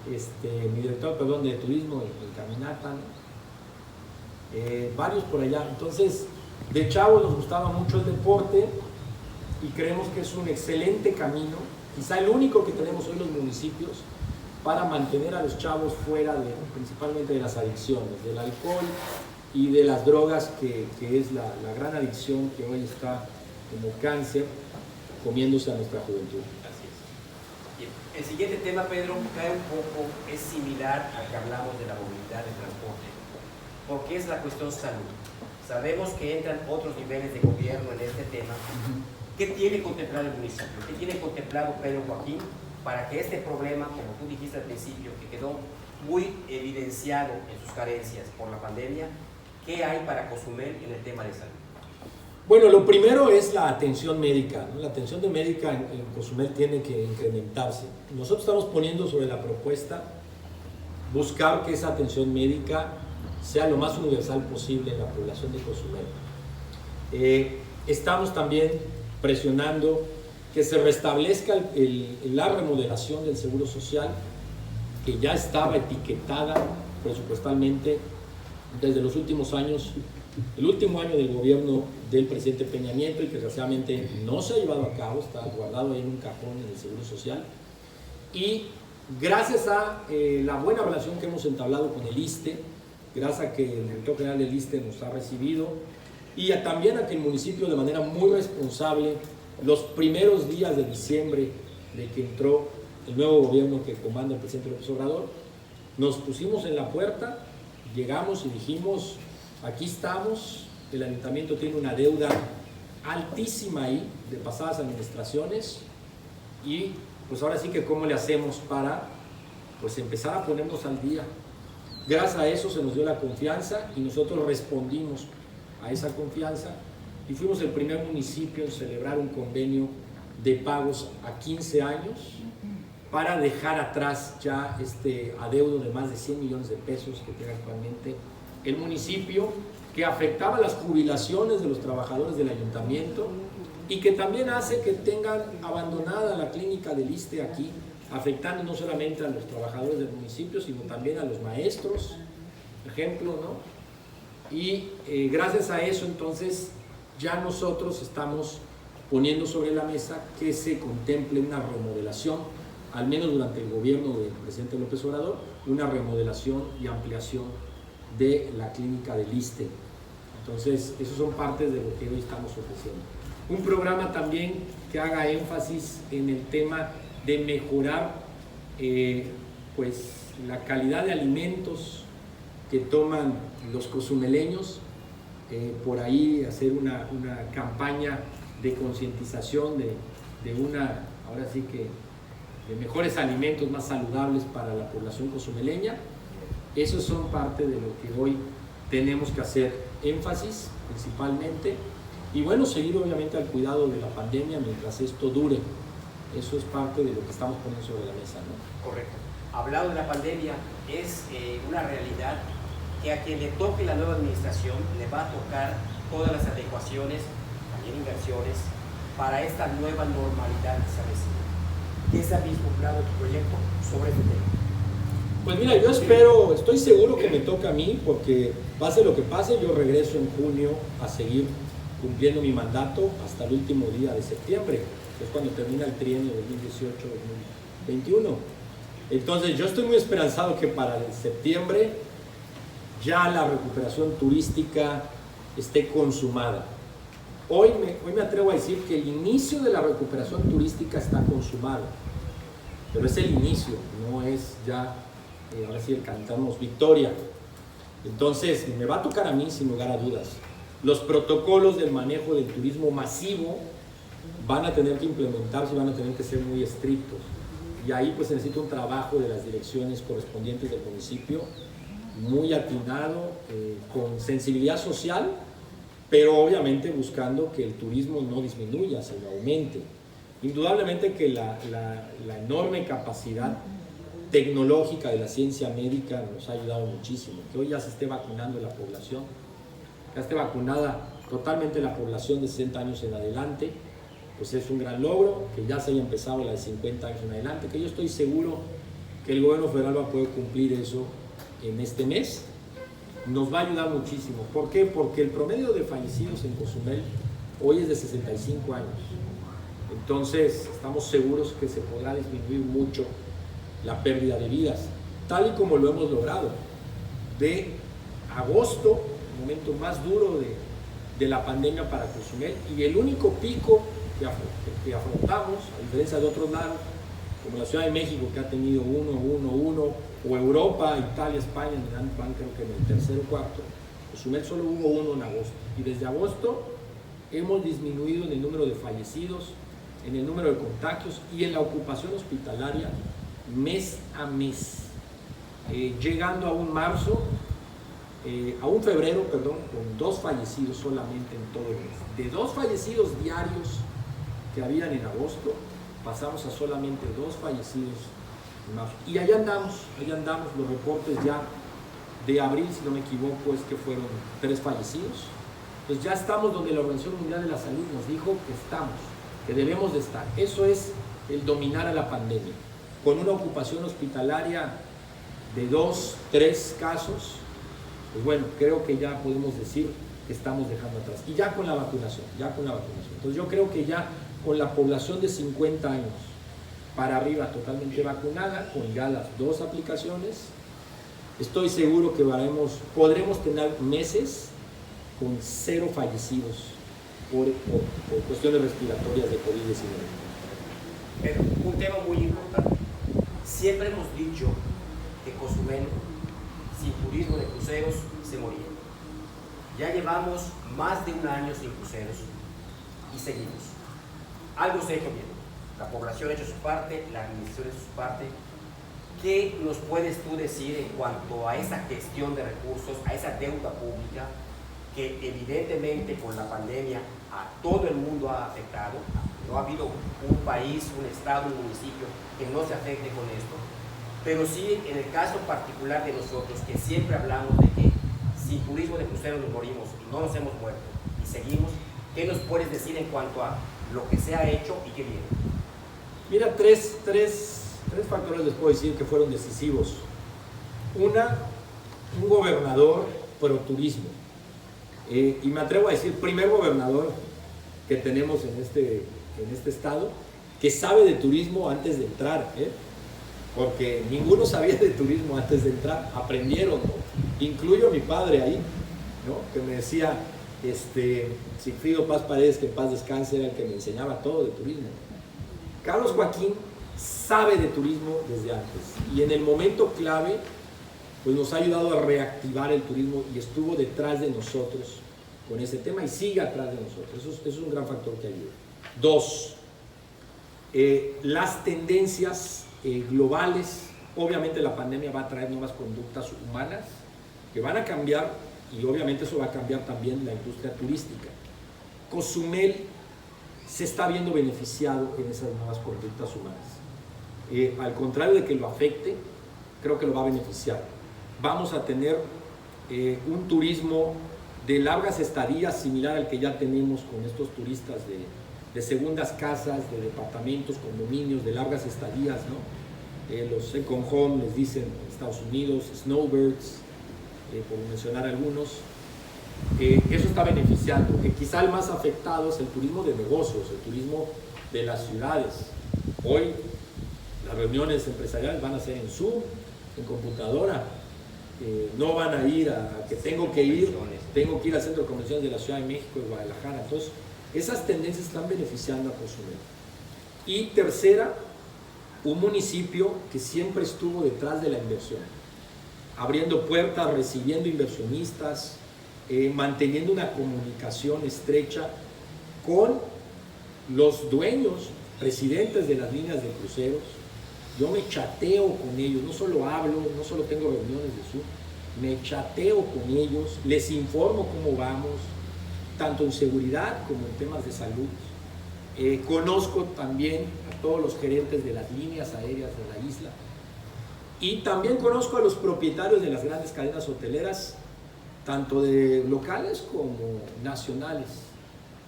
mi director, perdón, de turismo en caminata, ¿no? Varios por allá. Entonces, de chavos nos gustaba mucho el deporte y creemos que es un excelente camino, quizá el único que tenemos hoy los municipios, para mantener a los chavos fuera principalmente de las adicciones, del alcohol y de las drogas, que es la gran adicción que hoy está como cáncer comiéndose a nuestra juventud. Así es. Bien. El siguiente tema, Pedro, cae un poco, es similar al que hablamos de la movilidad de transporte, porque es la cuestión salud. Sabemos que entran otros niveles de gobierno en este tema. ¿Qué tiene contemplado el municipio? ¿Qué tiene contemplado Pedro Joaquín para que este problema, como tú dijiste al principio, que quedó muy evidenciado en sus carencias por la pandemia, qué hay para Cozumel en el tema de salud? Bueno, lo primero es la atención médica, ¿no? La atención médica en Cozumel tiene que incrementarse. Nosotros estamos poniendo sobre la propuesta buscar que esa atención médica sea lo más universal posible en la población de Cozumel. Estamos también presionando que se restablezca la remodelación del Seguro Social, que ya estaba etiquetada presupuestalmente desde los últimos años, el último año del gobierno del presidente Peña Nieto, y que desgraciadamente no se ha llevado a cabo, está guardado ahí en un cajón en el Seguro Social. Y gracias a la buena relación que hemos entablado con el ISSSTE, gracias a que el director general del ISSSTE nos ha recibido, y también a que el municipio, de manera muy responsable, los primeros días de diciembre de que entró el nuevo gobierno que comanda el presidente López Obrador, nos pusimos en la puerta, llegamos y dijimos: aquí estamos, el ayuntamiento tiene una deuda altísima ahí de pasadas administraciones, y pues ahora sí que cómo le hacemos para pues empezar a ponernos al día. Gracias a eso se nos dio la confianza y nosotros respondimos a esa confianza y fuimos el primer municipio en celebrar un convenio de pagos a 15 años para dejar atrás ya este adeudo de más de 100 millones de pesos que tiene actualmente el municipio, que afectaba las jubilaciones de los trabajadores del ayuntamiento y que también hace que tengan abandonada la clínica del ISSSTE aquí, afectando no solamente a los trabajadores del municipio, sino también a los maestros, ejemplo, ¿no? Y gracias a eso, entonces, ya nosotros estamos poniendo sobre la mesa que se contemple una remodelación, al menos durante el gobierno del presidente López Obrador, una remodelación y ampliación de la clínica del ISSSTE. Entonces, esos son partes de lo que hoy estamos ofreciendo. Un programa también que haga énfasis en el tema de mejorar pues, la calidad de alimentos que toman los cozumeleños, por ahí hacer una campaña de concientización de ahora sí que, de mejores alimentos más saludables para la población cozumeleña. Esos son parte de lo que hoy tenemos que hacer énfasis principalmente, y bueno, seguir obviamente al cuidado de la pandemia mientras esto dure. Eso es parte de lo que estamos poniendo sobre la mesa, ¿no? Correcto. Hablado de la pandemia, es una realidad que a quien le toque la nueva administración le va a tocar todas las adecuaciones, también inversiones, para esta nueva normalidad que se avecina. ¿Qué es el mismo plano de tu proyecto sobre este tema? Pues mira, yo espero, estoy seguro que me toca a mí, porque pase lo que pase, yo regreso en junio a seguir cumpliendo mi mandato hasta el último día de septiembre, que es cuando termina el trienio 2018-2021. Entonces yo estoy muy esperanzado que para el septiembre ya la recuperación turística esté consumada. Hoy me atrevo a decir que el inicio de la recuperación turística está consumado, pero es el inicio, no es ya, ahora sí, cantamos victoria. Entonces me va a tocar a mí sin lugar a dudas. Los protocolos del manejo del turismo masivo van a tener que implementarse y van a tener que ser muy estrictos. Y ahí pues se necesita un trabajo de las direcciones correspondientes del municipio, muy atinado, con sensibilidad social, pero obviamente buscando que el turismo no disminuya, sino aumente. Indudablemente que la enorme capacidad tecnológica de la ciencia médica nos ha ayudado muchísimo, que hoy ya se esté vacunando la población, ya esté vacunada totalmente la población de 60 años en adelante, pues es un gran logro, que ya se haya empezado la de 50 años en adelante, que yo estoy seguro que el gobierno federal va a poder cumplir eso en este mes. Nos va a ayudar muchísimo. ¿Por qué? Porque el promedio de fallecidos en Cozumel hoy es de 65 años. Entonces, estamos seguros que se podrá disminuir mucho la pérdida de vidas, tal y como lo hemos logrado. De agosto, el momento más duro de la pandemia para Cozumel, y el único pico que afrontamos, a diferencia de otros lados, como la Ciudad de México, que ha tenido uno, o Europa, Italia, España, van creo que en el tercero o cuarto. Cozumel solo hubo uno en agosto, y desde agosto hemos disminuido en el número de fallecidos, en el número de contagios y en la ocupación hospitalaria mes a mes, llegando a un febrero, con 2 fallecidos solamente en todo el mes. De 2 fallecidos diarios que habían en agosto, pasamos a solamente 2 fallecidos en marzo. Y allá andamos, los reportes ya de abril, si no me equivoco, es que fueron 3 fallecidos. Pues ya estamos donde la Organización Mundial de la Salud nos dijo que estamos, que debemos de estar. Eso es el dominar a la pandemia. Con una ocupación hospitalaria de 2, 3 casos, pues bueno, creo que ya podemos decir que estamos dejando atrás. Y ya con la vacunación. Entonces yo creo que ya con la población de 50 años para arriba totalmente vacunada, con ya las 2 aplicaciones, estoy seguro que podremos tener meses con 0 fallecidos por cuestiones respiratorias de COVID-19. Pero un tema muy importante. Siempre hemos dicho que Cozumel, sin turismo de cruceros, se moría. Ya llevamos más de 1 año sin cruceros y seguimos. Algo se ha hecho bien. La población ha hecho su parte, la administración ha hecho su parte. ¿Qué nos puedes tú decir en cuanto a esa gestión de recursos, a esa deuda pública que evidentemente con la pandemia a todo el mundo ha afectado? No ha habido un país, un estado, un municipio que no se afecte con esto, pero sí en el caso particular de nosotros, que siempre hablamos de que sin turismo de cruceros nos morimos y no nos hemos muerto y seguimos. ¿Qué nos puedes decir en cuanto a lo que se ha hecho y qué viene? Mira, tres factores les puedo decir que fueron decisivos. Un gobernador pro turismo, y me atrevo a decir, primer gobernador que tenemos en este estado, que sabe de turismo antes de entrar, porque ninguno sabía de turismo antes de entrar, aprendieron, ¿no? Incluyo a mi padre ahí, ¿no? Que me decía, Sigfrido Paz Paredes, que en paz descanse, era el que me enseñaba todo de turismo. Carlos Joaquín sabe de turismo desde antes, y en el momento clave pues nos ha ayudado a reactivar el turismo y estuvo detrás de nosotros con ese tema y sigue atrás de nosotros. Eso es un gran factor que ayuda. 2, las tendencias globales. Obviamente la pandemia va a traer nuevas conductas humanas que van a cambiar, y obviamente eso va a cambiar también la industria turística. Cozumel se está viendo beneficiado en esas nuevas conductas humanas. Al contrario de que lo afecte, creo que lo va a beneficiar. Vamos a tener un turismo de largas estadías similar al que ya tenemos con estos turistas de segundas casas, de departamentos, condominios, de largas estadías, ¿no? Los second home les dicen en Estados Unidos, snowbirds, por mencionar algunos. Eso está beneficiando, que quizá el más afectado es el turismo de negocios, el turismo de las ciudades. Hoy las reuniones empresariales van a ser en Zoom, en computadora, no van a ir a que tengo que ir al centro de convenciones de la Ciudad de México y Guadalajara. Entonces, esas tendencias están beneficiando a Cozumel. Y tercera, un municipio que siempre estuvo detrás de la inversión, abriendo puertas, recibiendo inversionistas, manteniendo una comunicación estrecha con los dueños, presidentes de las líneas de cruceros. Yo me chateo con ellos, no solo hablo, no solo tengo reuniones de Zoom, me chateo con ellos, les informo cómo vamos, tanto en seguridad como en temas de salud. Conozco también a todos los gerentes de las líneas aéreas de la isla y también conozco a los propietarios de las grandes cadenas hoteleras, tanto de locales como nacionales.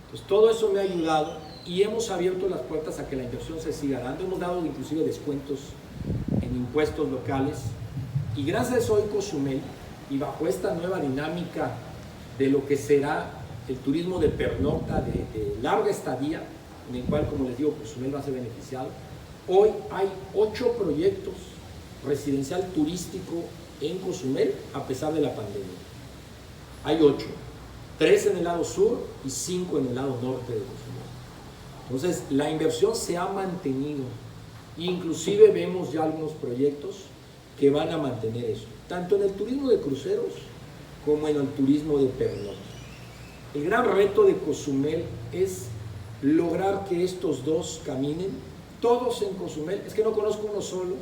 Pues todo eso me ha ayudado y hemos abierto las puertas a que la inversión se siga dando. Hemos dado inclusive descuentos en impuestos locales y gracias a eso hoy Cozumel, y bajo esta nueva dinámica de lo que será el turismo de pernocta, de larga estadía, en el cual, como les digo, Cozumel va a ser beneficiado. Hoy hay 8 proyectos residencial turístico en Cozumel a pesar de la pandemia. Hay 8, 3 en el lado sur y 5 en el lado norte de Cozumel. Entonces, la inversión se ha mantenido. Inclusive vemos ya algunos proyectos que van a mantener eso, tanto en el turismo de cruceros como en el turismo de pernocta. El gran reto de Cozumel es lograr que estos dos caminen, todos en Cozumel. Es que no conozco uno solo,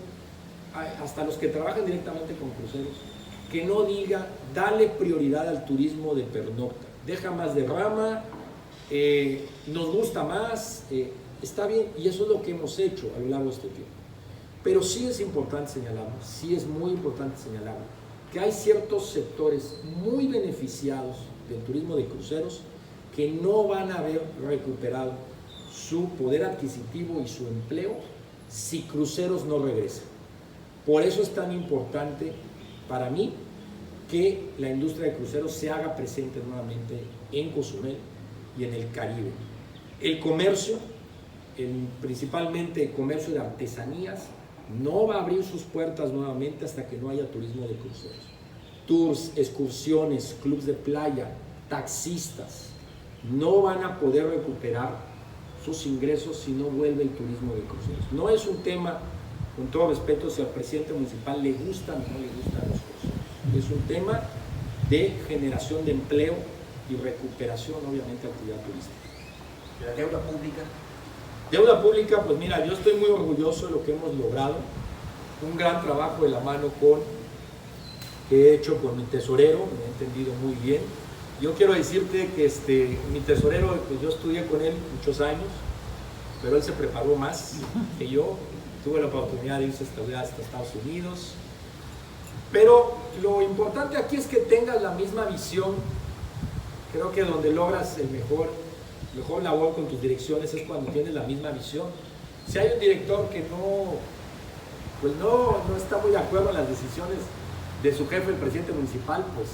hasta los que trabajan directamente con cruceros, que no diga, dale prioridad al turismo de pernocta, deja más de rama, nos gusta más, está bien, y eso es lo que hemos hecho a lo largo de este tiempo. Pero sí es importante señalarlo, sí es muy importante señalarlo, que hay ciertos sectores muy beneficiados del turismo de cruceros que no van a haber recuperado su poder adquisitivo y su empleo si cruceros no regresan. Por eso es tan importante para mí que la industria de cruceros se haga presente nuevamente en Cozumel y en el Caribe. El comercio, principalmente el comercio de artesanías, no va a abrir sus puertas nuevamente hasta que no haya turismo de cruceros. Tours, excursiones, clubs de playa, taxistas, no van a poder recuperar sus ingresos si no vuelve el turismo de cruceros. No es un tema, con todo respeto, si al presidente municipal le gustan o no le gustan los cruceros. Es un tema de generación de empleo y recuperación, obviamente, de actividad turística. ¿La deuda pública? Deuda pública, pues mira, yo estoy muy orgulloso de lo que hemos logrado. Un gran trabajo de la mano que he hecho con mi tesorero, me he entendido muy bien. Yo quiero decirte que mi tesorero, pues yo estudié con él muchos años, pero él se preparó más que yo. Tuve la oportunidad de irse a estudiar hasta Estados Unidos. Pero lo importante aquí es que tengas la misma visión. Creo que donde logras el mejor labor con tus direcciones es cuando tienes la misma visión. Si hay un director que no está muy de acuerdo en las decisiones de su jefe, el presidente municipal, pues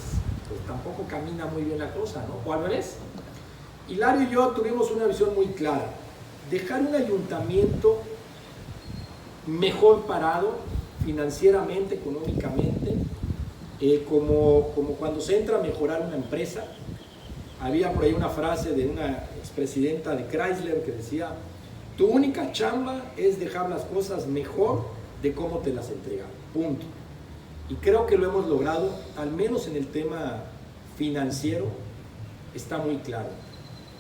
tampoco camina muy bien la cosa, ¿no? O al revés. Hilario y yo tuvimos una visión muy clara: dejar un ayuntamiento mejor parado financieramente, económicamente, como cuando se entra a mejorar una empresa. Había por ahí una frase de una expresidenta de Chrysler que decía: tu única chamba es dejar las cosas mejor de cómo te las entregaron, punto. Y creo que lo hemos logrado, al menos en el tema financiero, está muy claro.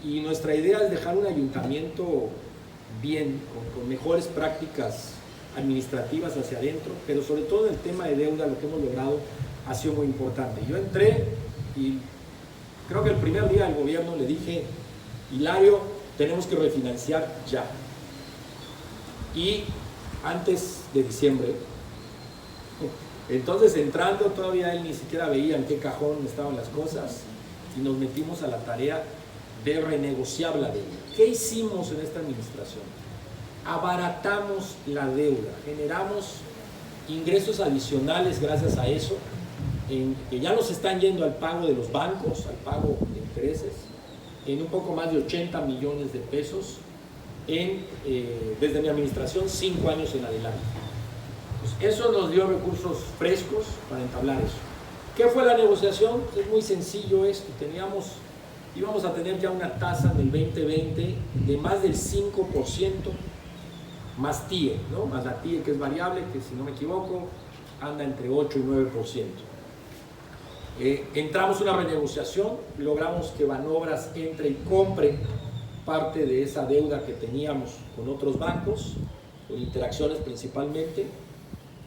Y nuestra idea es dejar un ayuntamiento bien, con mejores prácticas administrativas hacia adentro, pero sobre todo en el tema de deuda, lo que hemos logrado ha sido muy importante. Yo entré y creo que el primer día del gobierno le dije: Hilario, tenemos que refinanciar ya. Y antes de diciembre Entonces, entrando, todavía él ni siquiera veía en qué cajón estaban las cosas y nos metimos a la tarea de renegociar la deuda. ¿Qué hicimos en esta administración? Abaratamos la deuda, generamos ingresos adicionales gracias a eso, que ya nos están yendo al pago de los bancos, al pago de intereses, en un poco más de 80 millones de pesos desde mi administración, 5 años en adelante. Pues eso nos dio recursos frescos para entablar eso. ¿Qué fue la negociación? Es muy sencillo esto. Íbamos a tener ya una tasa en el 2020 de más del 5%, más TIE, ¿no? Más la TIE, que es variable, que si no me equivoco anda entre 8 y 9%. Entramos en una renegociación, logramos que Banobras entre y compre parte de esa deuda que teníamos con otros bancos, con Interacciones principalmente,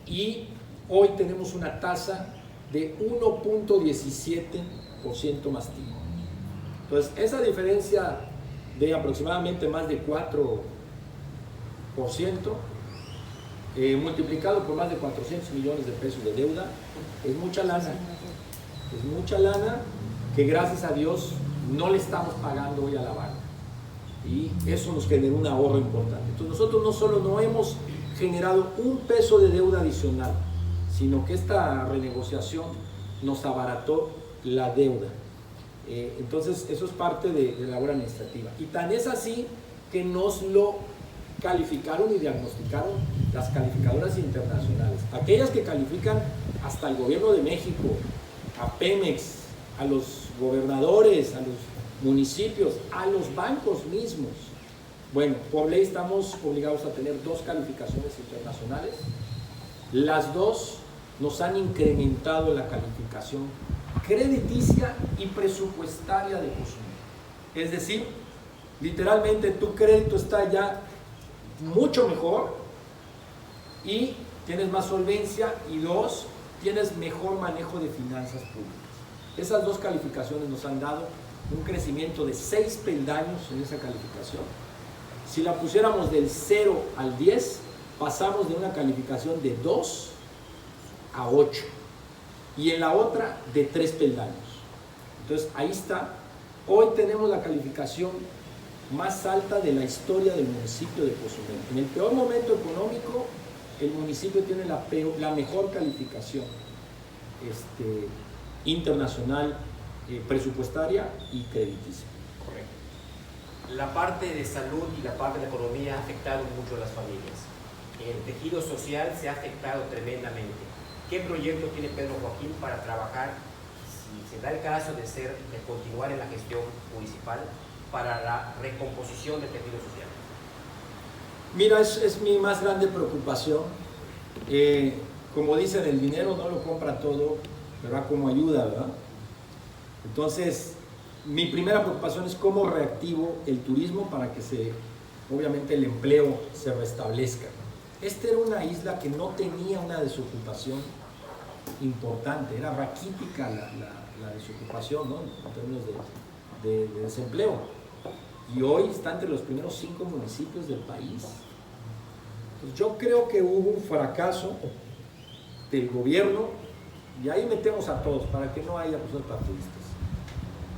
y hoy tenemos una tasa de 1.17% más TIE. Entonces, esa diferencia de aproximadamente más de 4%, multiplicado por más de 400 millones de pesos de deuda, es mucha lana. Es mucha lana que, gracias a Dios, no le estamos pagando hoy a la banca. Y eso nos generó un ahorro importante. Entonces, nosotros no solo no hemos generado un peso de deuda adicional, sino que esta renegociación nos abarató la deuda. Entonces, eso es parte de la labor administrativa. Y tan es así que nos lo calificaron y diagnosticaron las calificadoras internacionales. Aquellas que califican hasta el gobierno de México, a Pemex, a los gobernadores, a los municipios, a los bancos mismos. Bueno, por ley estamos obligados a tener 2 calificaciones internacionales. Las 2 nos han incrementado la calificación crediticia y presupuestaria de Cozumel. Es decir, literalmente tu crédito está ya mucho mejor y tienes más solvencia, y 2, tienes mejor manejo de finanzas públicas. Esas 2 calificaciones nos han dado un crecimiento de 6 peldaños en esa calificación. Si la pusiéramos del 0 al 10, pasamos de una calificación de 2 a 8, y en la otra de 3 peldaños. Entonces, ahí está. Hoy tenemos la calificación más alta de la historia del municipio de Cozumel. En el peor momento económico, el municipio tiene la mejor calificación internacional, presupuestaria y crediticia. Correcto. La parte de salud y la parte de la economía ha afectado mucho a las familias. El tejido social se ha afectado tremendamente. ¿Qué proyecto tiene Pedro Joaquín para trabajar, si se da el caso de continuar en la gestión municipal, para la recomposición del tejido social? Mira, es mi más grande preocupación. Como dicen, el dinero no lo compra todo, pero como ayuda, ¿verdad? Entonces, mi primera preocupación es cómo reactivo el turismo para que obviamente el empleo se restablezca. Esta era una isla que no tenía una desocupación importante, era raquítica la desocupación, ¿no? En términos de desempleo. Y hoy está entre los primeros 5 municipios del país. Pues yo creo que hubo un fracaso del gobierno, y ahí metemos a todos para que no haya personas partidistas,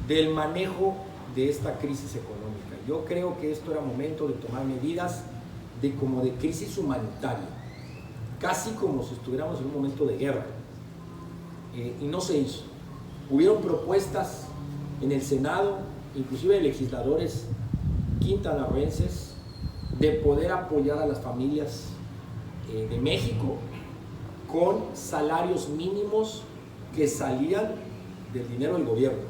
del manejo de esta crisis económica. Yo creo que esto era momento de tomar medidas como de crisis humanitaria, casi como si estuviéramos en un momento de guerra, y no se hizo. Hubieron propuestas en el Senado, inclusive de legisladores quintanarroenses, de poder apoyar a las familias de México con salarios mínimos que salían del dinero del gobierno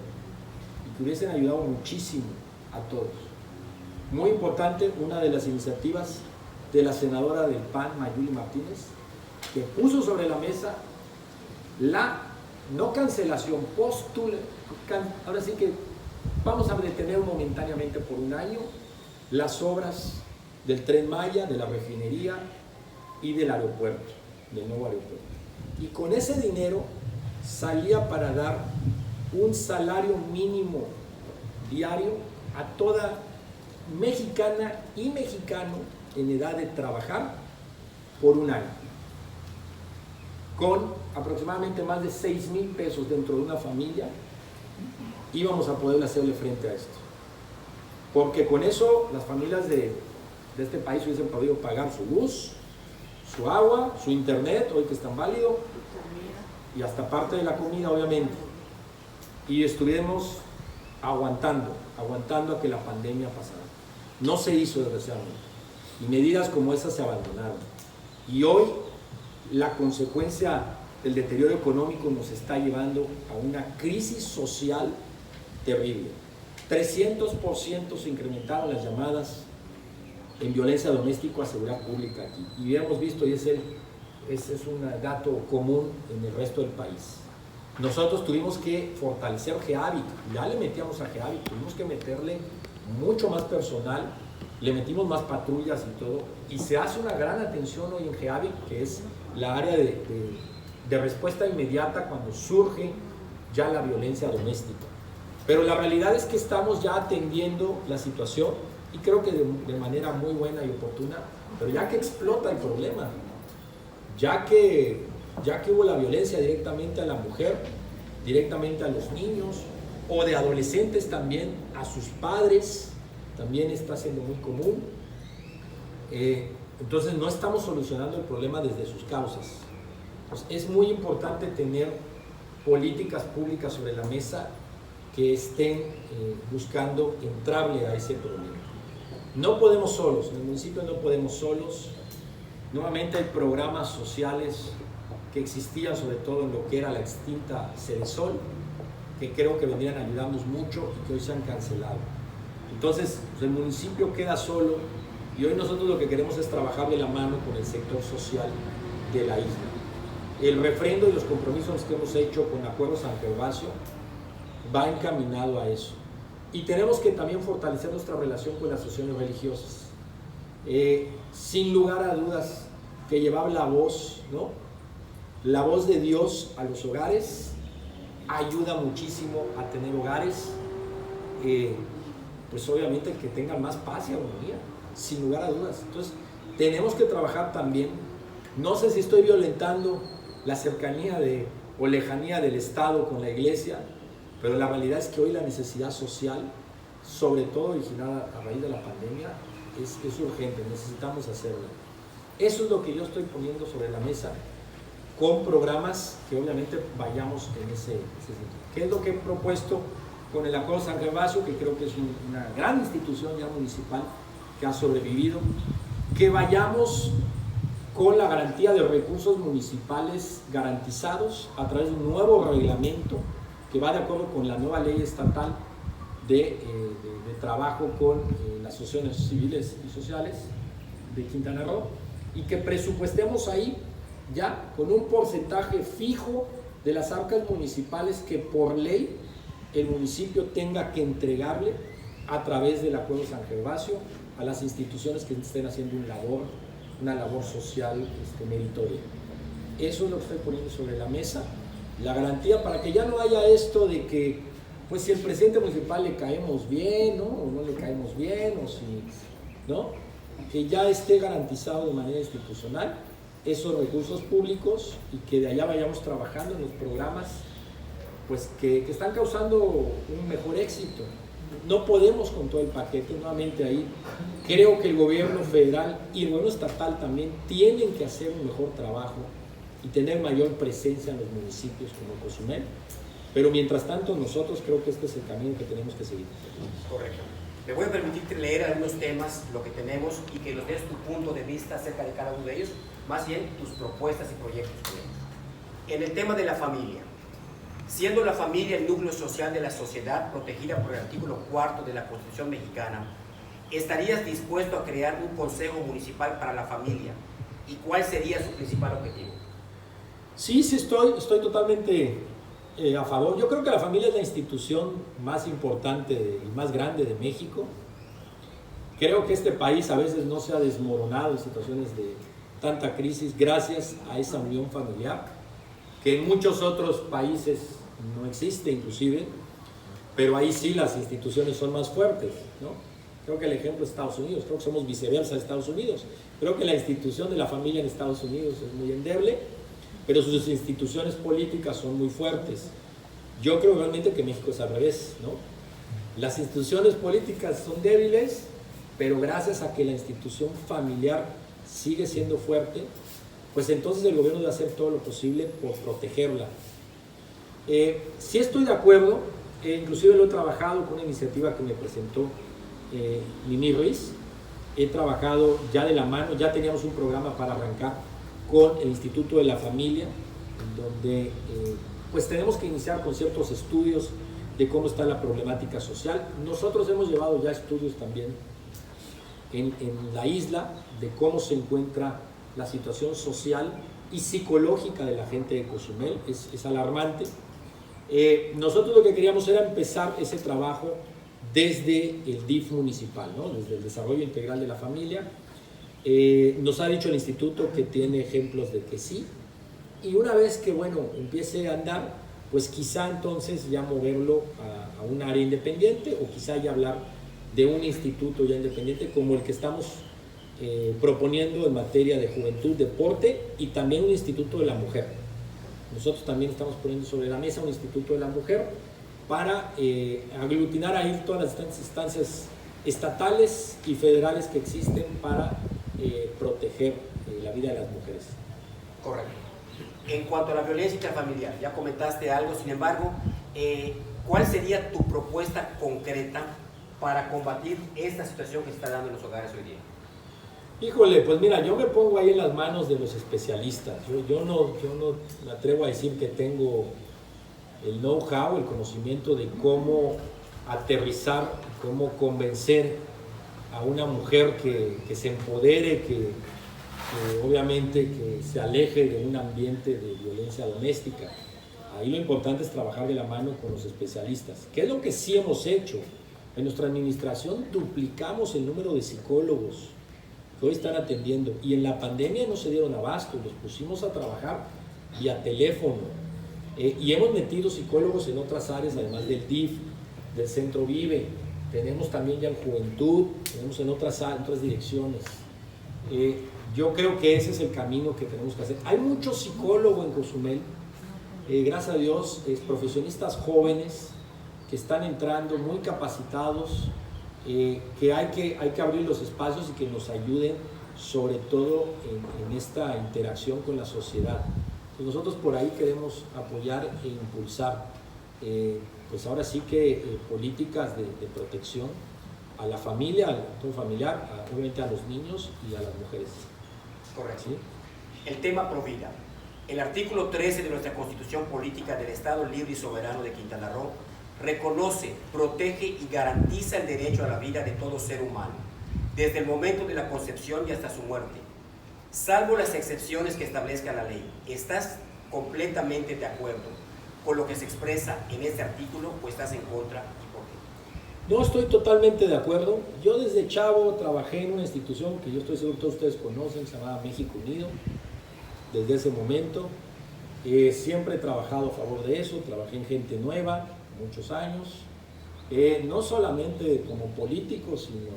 y que hubiesen ayudado muchísimo a todos. Muy importante, una de las iniciativas de la senadora del PAN, Mayuli Martínez, que puso sobre la mesa la no cancelación, ahora sí que vamos a detener momentáneamente por un año las obras del Tren Maya, de la refinería y del aeropuerto, del nuevo aeropuerto. Y con ese dinero salía para dar un salario mínimo diario a toda mexicana y mexicano en edad de trabajar por un año. con aproximadamente más de 6,000 pesos dentro de una familia, íbamos a poder hacerle frente a esto. Porque con eso las familias de este país hubiesen podido pagar su luz, su agua, su internet, hoy que es tan válido, y hasta parte de la comida, obviamente. Y estuvimos aguantando a que la pandemia pasara. No se hizo, desgraciadamente. Y medidas como esas se abandonaron. Y hoy la consecuencia del deterioro económico nos está llevando a una crisis social terrible. 300% se incrementaron las llamadas en violencia doméstica a seguridad pública aquí. Y hemos visto, y ese es un dato común en el resto del país. Nosotros tuvimos que fortalecer GEAVIC, ya le metíamos a GEAVIC, tuvimos que meterle mucho más personal, le metimos más patrullas y todo, y se hace una gran atención hoy en GEAVIC, que es la área de respuesta inmediata cuando surge ya la violencia doméstica. Pero la realidad es que estamos ya atendiendo la situación, y creo que de manera muy buena y oportuna, pero ya que explota el problema, ya que hubo la violencia directamente a la mujer, directamente a los niños, o de adolescentes también a sus padres, también está siendo muy común. Entonces no estamos solucionando el problema desde sus causas. Pues es muy importante tener políticas públicas sobre la mesa que estén buscando entrarle a ese problema. No podemos solos, en el municipio no podemos solos. Nuevamente hay programas sociales que existían sobre todo en lo que era la extinta Cedesol, que creo que venían a ayudarnos mucho y que hoy se han cancelado. Entonces, pues el municipio queda solo y hoy nosotros lo que queremos es trabajar de la mano con el sector social de la isla. El refrendo y los compromisos que hemos hecho con Acuerdo San Gervasio va encaminado a eso. Y tenemos que también fortalecer nuestra relación con las asociaciones religiosas. Sin lugar a dudas, que llevar la voz, ¿no? La voz de Dios a los hogares ayuda muchísimo a tener hogares, pues obviamente que tengan más paz y armonía, sin lugar a dudas. Entonces, tenemos que trabajar también. No sé si estoy violentando la cercanía o lejanía del Estado con la Iglesia, pero la realidad es que hoy la necesidad social, sobre todo originada a raíz de la pandemia, es urgente, necesitamos hacerlo. Eso es lo que yo estoy poniendo sobre la mesa, con programas que obviamente vayamos en ese sentido. ¿Qué es lo que he propuesto con el Acuerdo San Gervasio? Que creo que es una gran institución ya municipal que ha sobrevivido. Que vayamos con la garantía de recursos municipales garantizados a través de un nuevo reglamento que va de acuerdo con la nueva ley estatal de trabajo con las asociaciones civiles y sociales de Quintana Roo, y que presupuestemos ahí ya con un porcentaje fijo de las arcas municipales que por ley el municipio tenga que entregarle a través del Acuerdo San Gervasio a las instituciones que estén haciendo una labor social meritoria. Eso es lo que estoy poniendo sobre la mesa, la garantía para que ya no haya esto de que, pues si el presidente municipal le caemos bien, ¿no? O no le caemos bien, o si, ¿no? Que ya esté garantizado de manera institucional esos recursos públicos y que de allá vayamos trabajando en los programas pues que están causando un mejor éxito. No podemos con todo el paquete, nuevamente ahí creo que el gobierno federal y el gobierno estatal también tienen que hacer un mejor trabajo y tener mayor presencia en los municipios como Cozumel, pero mientras tanto nosotros creo que este es el camino que tenemos que seguir. Correcto. Me voy a permitirte leer algunos temas, lo que tenemos, y que nos des tu punto de vista acerca de cada uno de ellos, más bien tus propuestas y proyectos. En el tema de la familia, siendo la familia el núcleo social de la sociedad protegida por el artículo 4 de la Constitución mexicana, ¿estarías dispuesto a crear un consejo municipal para la familia? ¿Y cuál sería su principal objetivo? Sí, estoy totalmente a favor. Yo creo que la familia es la institución más importante y más grande de México. Creo que este país a veces no se ha desmoronado en situaciones de tanta crisis gracias a esa unión familiar, que en muchos otros países no existe inclusive, pero ahí sí las instituciones son más fuertes, ¿no? Creo que el ejemplo es Estados Unidos, creo que somos viceversa de Estados Unidos. Creo que la institución de la familia en Estados Unidos es muy endeble. pero sus instituciones políticas son muy fuertes. Yo creo realmente que México es al revés, ¿no? Las instituciones políticas son débiles, pero gracias a que la institución familiar sigue siendo fuerte, pues entonces el gobierno debe hacer todo lo posible por protegerla. Sí estoy de acuerdo, inclusive lo he trabajado con una iniciativa que me presentó Mimi Ruiz. He trabajado ya de la mano, ya teníamos un programa para arrancar con el Instituto de la Familia, en donde pues tenemos que iniciar con ciertos estudios de cómo está la problemática social. Nosotros hemos llevado ya estudios también en la isla de cómo se encuentra la situación social y psicológica de la gente de Cozumel. Es alarmante. Nosotros lo que queríamos era empezar ese trabajo desde el DIF municipal, ¿no? Desde el desarrollo integral de la familia. Nos ha dicho el instituto que tiene ejemplos de que sí, y una vez que, bueno, empiece a andar, pues quizá entonces ya moverlo a un área independiente, o quizá ya hablar de un instituto ya independiente como el que estamos proponiendo en materia de juventud, deporte, y también un instituto de la mujer. Nosotros también estamos poniendo sobre la mesa un instituto de la mujer para aglutinar ahí todas las instancias estatales y federales que existen para proteger la vida de las mujeres. Correcto. En cuanto a la violencia intrafamiliar, ya comentaste algo, sin embargo, ¿cuál sería tu propuesta concreta para combatir esta situación que se está dando en los hogares hoy día? Híjole, pues mira, yo me pongo ahí en las manos de los especialistas. Yo no me atrevo a decir que tengo el know-how, el conocimiento de cómo aterrizar, cómo convencer a una mujer que se empodere, que obviamente que se aleje de un ambiente de violencia doméstica. Ahí lo importante es trabajar de la mano con los especialistas. ¿Qué es lo que sí hemos hecho? En nuestra administración duplicamos el número de psicólogos que hoy están atendiendo, y en la pandemia no se dieron abasto, los pusimos a trabajar vía teléfono, y hemos metido psicólogos en otras áreas, además del DIF, del Centro Vive. Tenemos también ya en Juventud, tenemos en otras direcciones. Yo creo que ese es el camino que tenemos que hacer. Hay mucho psicólogo en Cozumel, gracias a Dios, profesionistas jóvenes que están entrando muy capacitados, que hay que abrir los espacios y que nos ayuden, sobre todo en esta interacción con la sociedad. Pues nosotros por ahí queremos apoyar e impulsar, pues ahora sí que políticas de protección a la familia, al entorno familiar, obviamente a los niños y a las mujeres. Correcto. ¿Sí? El tema Provida. El artículo 13 de nuestra Constitución Política del Estado Libre y Soberano de Quintana Roo reconoce, protege y garantiza el derecho a la vida de todo ser humano, desde el momento de la concepción y hasta su muerte, salvo las excepciones que establezca la ley. ¿Estás completamente de acuerdo con lo que se expresa en este artículo o estás en contra y por qué? No, estoy totalmente de acuerdo. Yo desde chavo trabajé en una institución que yo estoy seguro que todos ustedes conocen, se llamaba México Unido. Desde ese momento siempre he trabajado a favor de eso, trabajé en Gente Nueva muchos años, no solamente como político, sino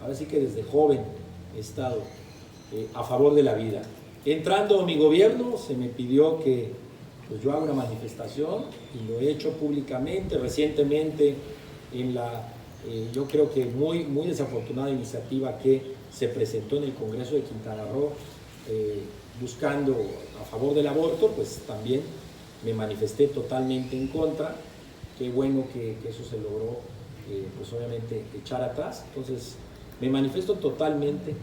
ahora sí que desde joven he estado a favor de la vida. Entrando a mi gobierno se me pidió que pues, yo haga una manifestación, y lo he hecho públicamente, recientemente en la, yo creo que muy desafortunada iniciativa que se presentó en el Congreso de Quintana Roo, buscando a favor del aborto, pues también me manifesté totalmente en contra. Qué bueno que eso se logró, pues obviamente echar atrás. Entonces me manifiesto totalmente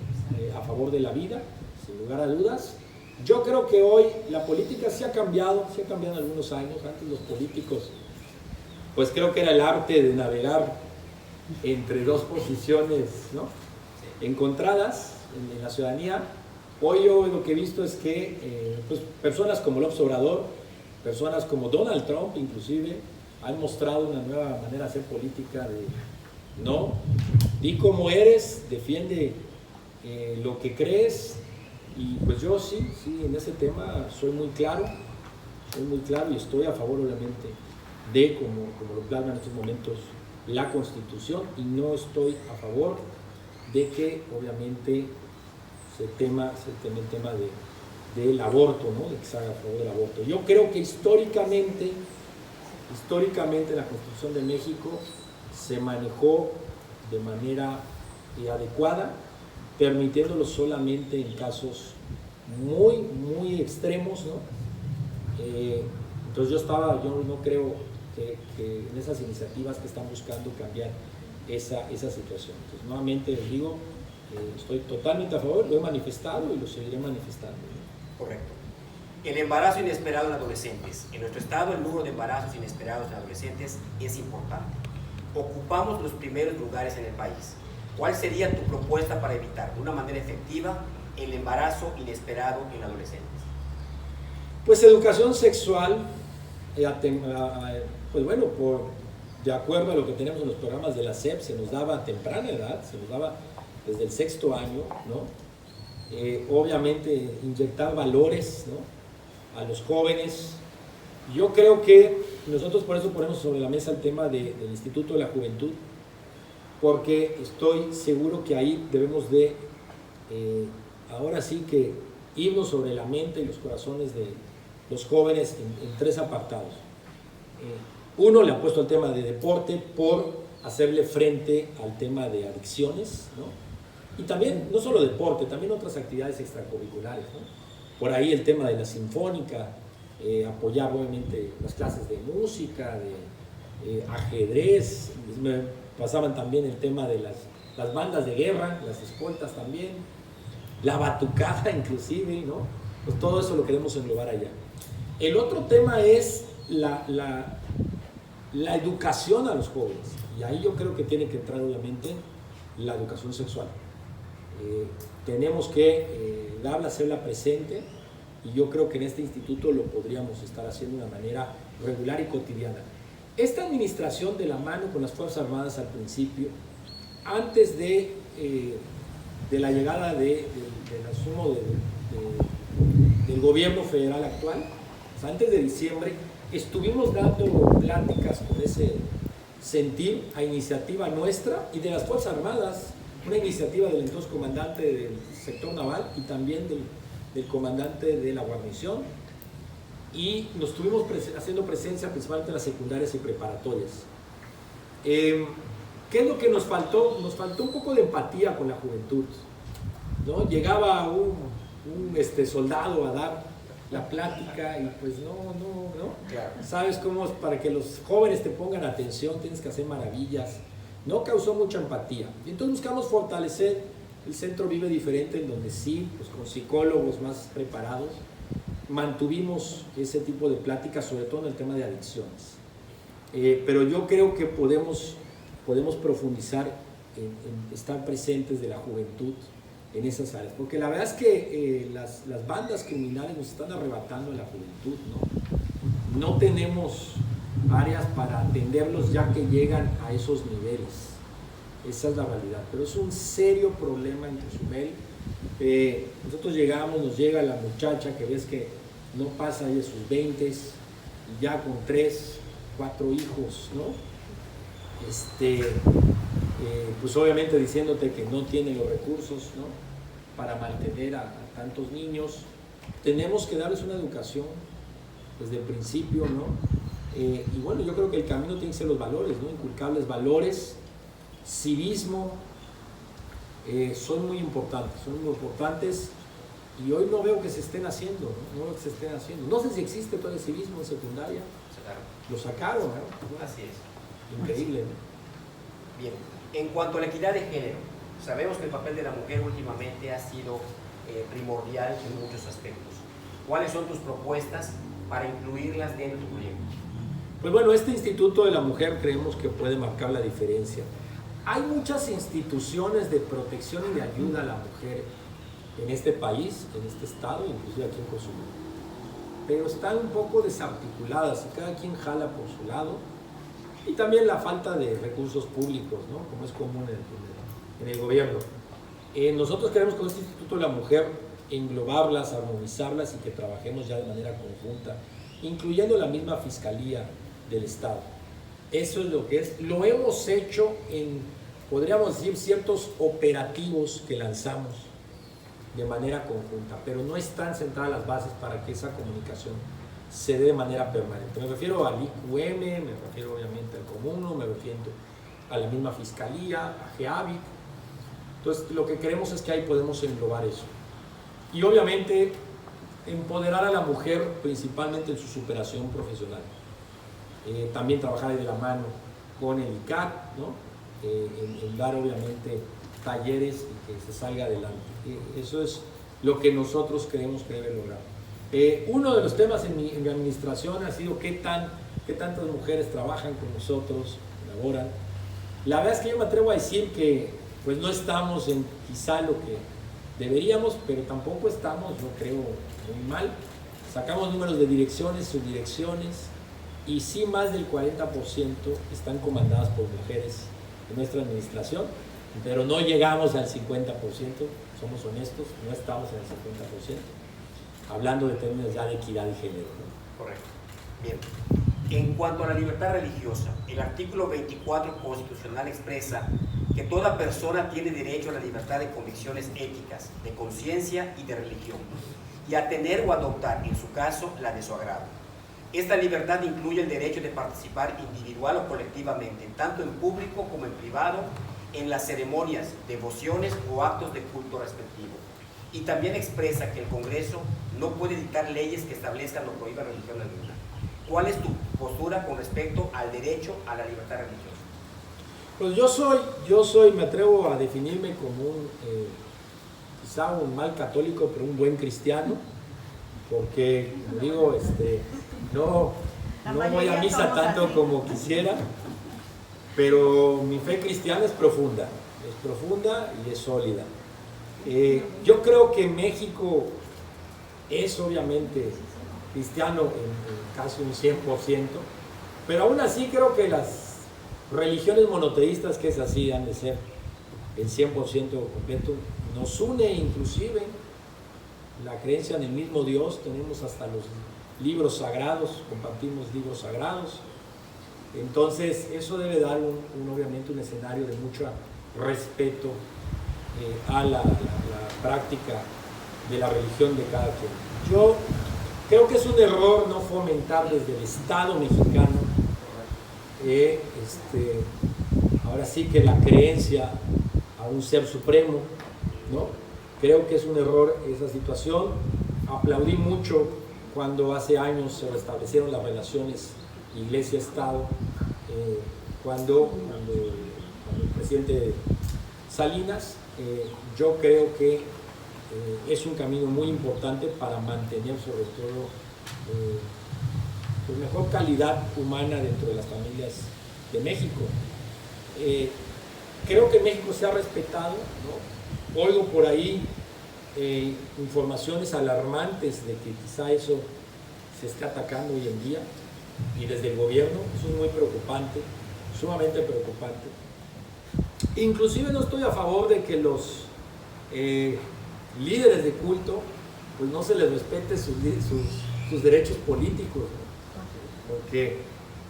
a favor de la vida, sin lugar a dudas. Yo creo que hoy la política sí ha cambiado en algunos años. Antes los políticos, pues creo que era el arte de navegar entre dos posiciones, ¿no?, encontradas en la ciudadanía. Hoy yo lo que he visto es que pues, personas como López Obrador, personas como Donald Trump inclusive, han mostrado una nueva manera de hacer política de no, di como eres, defiende lo que crees, y pues yo sí, en ese tema soy muy claro y estoy a favor obviamente de, como lo plasma en estos momentos la Constitución, y no estoy a favor de que obviamente se teme el tema del aborto, ¿no? De que se haga a favor del aborto. Yo creo que históricamente la Constitución de México se manejó de manera adecuada, permitiéndolo solamente en casos muy extremos, ¿no? Entonces yo no creo que en esas iniciativas que están buscando cambiar esa situación. Entonces, nuevamente les digo, estoy totalmente a favor, lo he manifestado y lo seguiré manifestando, ¿no? Correcto. El embarazo inesperado en adolescentes. En nuestro estado el número de embarazos inesperados en adolescentes es importante. Ocupamos los primeros lugares en el país. ¿Cuál sería tu propuesta para evitar de una manera efectiva el embarazo inesperado en adolescentes? Pues educación sexual, pues bueno, de acuerdo a lo que tenemos en los programas de la SEP, se nos daba a temprana edad, se nos daba desde el 6º año, ¿no? Obviamente inyectar valores, ¿no?, a los jóvenes. Yo creo que nosotros por eso ponemos sobre la mesa el tema del Instituto de la Juventud, porque estoy seguro que ahí debemos de, ahora sí que irnos sobre la mente y los corazones de los jóvenes en 3 apartados. Uno, le ha puesto el tema de deporte por hacerle frente al tema de adicciones, ¿no? Y también, no solo deporte, también otras actividades extracurriculares, ¿no? Por ahí el tema de la sinfónica, apoyar obviamente las clases de música, de ajedrez, me pasaban también el tema de las bandas de guerra, las escoltas también, la batucada inclusive, ¿no? Pues todo eso lo queremos englobar allá. El otro tema es la educación a los jóvenes, y ahí yo creo que tiene que entrar obviamente la educación sexual. Tenemos que hacerla presente, y yo creo que en este instituto lo podríamos estar haciendo de una manera regular y cotidiana. Esta administración, de la mano con las Fuerzas Armadas al principio, antes de la llegada del asumo del gobierno federal actual, o sea, antes de diciembre, estuvimos dando pláticas con ese sentir a iniciativa nuestra y de las Fuerzas Armadas, una iniciativa del entonces comandante del sector naval y también del comandante de la guarnición, y nos estuvimos haciendo presencia principalmente en las secundarias y preparatorias. ¿Qué es lo que nos faltó? Nos faltó un poco de empatía con la juventud, ¿no? Llegaba un soldado a dar la plática y pues no. Claro. ¿Sabes cómo? Para que los jóvenes te pongan atención tienes que hacer maravillas. No causó mucha empatía. Y entonces buscamos fortalecer el Centro Vive Diferente, en donde sí, pues con psicólogos más preparados, mantuvimos ese tipo de pláticas, sobre todo en el tema de adicciones. Pero yo creo que podemos profundizar en estar presentes de la juventud en esas áreas, porque la verdad es que las bandas criminales nos están arrebatando en la juventud, ¿no? No tenemos áreas para atenderlos ya que llegan a esos niveles. Esa es la realidad, pero es un serio problema en Cozumel. Nosotros nos llega la muchacha que ves que no pasa de sus 20 y ya con 3, 4 hijos, ¿no? Pues obviamente diciéndote que no tiene los recursos, ¿no?, para mantener a tantos niños. Tenemos que darles una educación desde el principio, ¿no? Y bueno, yo creo que el camino tiene que ser los valores, ¿no? Inculcarles valores, civismo, son muy importantes, y hoy no veo que se estén haciendo, no sé si existe todo el civismo en secundaria. Lo sacaron, ¿no? Así es. Increíble, ¿no? Bien, en cuanto a la equidad de género, sabemos que el papel de la mujer últimamente ha sido primordial en muchos aspectos. ¿Cuáles son tus propuestas para incluirlas dentro de tu proyecto? Pues bueno, este Instituto de la Mujer creemos que puede marcar la diferencia. Hay muchas instituciones de protección y de ayuda a la mujer en este país, en este estado, inclusive aquí en Cozumel, pero están un poco desarticuladas y cada quien jala por su lado, y también la falta de recursos públicos, ¿no?, como es común en el gobierno. Nosotros queremos con este Instituto de la Mujer englobarlas, armonizarlas y que trabajemos ya de manera conjunta, incluyendo la misma Fiscalía del Estado. Eso es lo que es. Lo hemos hecho en, podríamos decir, ciertos operativos que lanzamos. de manera conjunta, pero no están sentadas las bases para que esa comunicación se dé de manera permanente. Me refiero al IQM, me refiero obviamente al Comuno, me refiero a la misma Fiscalía, a GEAVIC. Entonces, lo que queremos es que ahí podemos englobar eso. Y obviamente, empoderar a la mujer principalmente en su superación profesional. También trabajar de la mano con el ICAT, ¿no? En dar obviamente talleres y que se salga adelante. Eso es lo que nosotros creemos que debe lograr. Uno de los temas en mi administración ha sido qué tantas mujeres trabajan con nosotros, laboran. La verdad es que yo me atrevo a decir que pues no estamos en quizá lo que deberíamos, pero tampoco estamos, yo creo, muy mal. Sacamos números de direcciones, subdirecciones, y sí más del 40% están comandadas por mujeres en nuestra administración, pero no llegamos al 50%, somos honestos, no estamos en el 50%, hablando de términos ya de equidad de género, ¿no? Correcto. Bien. En cuanto a la libertad religiosa, el artículo 24 constitucional expresa que toda persona tiene derecho a la libertad de convicciones éticas, de conciencia y de religión, y a tener o adoptar, en su caso, la de su agrado. Esta libertad incluye el derecho de participar individual o colectivamente, tanto en público como en privado, en las ceremonias, devociones o actos de culto respectivo. Y también expresa que el Congreso no puede dictar leyes que establezcan o prohíban religión alguna. ¿Cuál es tu postura con respecto al derecho a la libertad religiosa? Pues yo soy, me atrevo a definirme como quizá un mal católico, pero un buen cristiano, porque, como digo, no voy a misa tanto como quisiera, pero mi fe cristiana es profunda y es sólida. Yo creo que México es obviamente cristiano en casi un 100%, pero aún así creo que las religiones monoteístas, que es así, han de ser el 100% completo, nos une inclusive la creencia en el mismo Dios, tenemos hasta los libros sagrados, compartimos libros sagrados, entonces eso debe dar obviamente un escenario de mucho respeto a la práctica de la religión de cada quien. Yo creo que es un error no fomentar desde el Estado mexicano ahora sí que la creencia a un ser supremo, ¿no? Creo que es un error esa situación. Aplaudí mucho cuando hace años se restablecieron las relaciones Iglesia-Estado, cuando el presidente Salinas, yo creo que es un camino muy importante para mantener sobre todo pues mejor calidad humana dentro de las familias de México. Creo que México se ha respetado, ¿no? Oigo por ahí informaciones alarmantes de que quizá eso se está atacando hoy en día, y desde el gobierno eso es muy preocupante, sumamente preocupante. Inclusive no estoy a favor de que los líderes de culto pues no se les respete sus derechos políticos, ¿no? Porque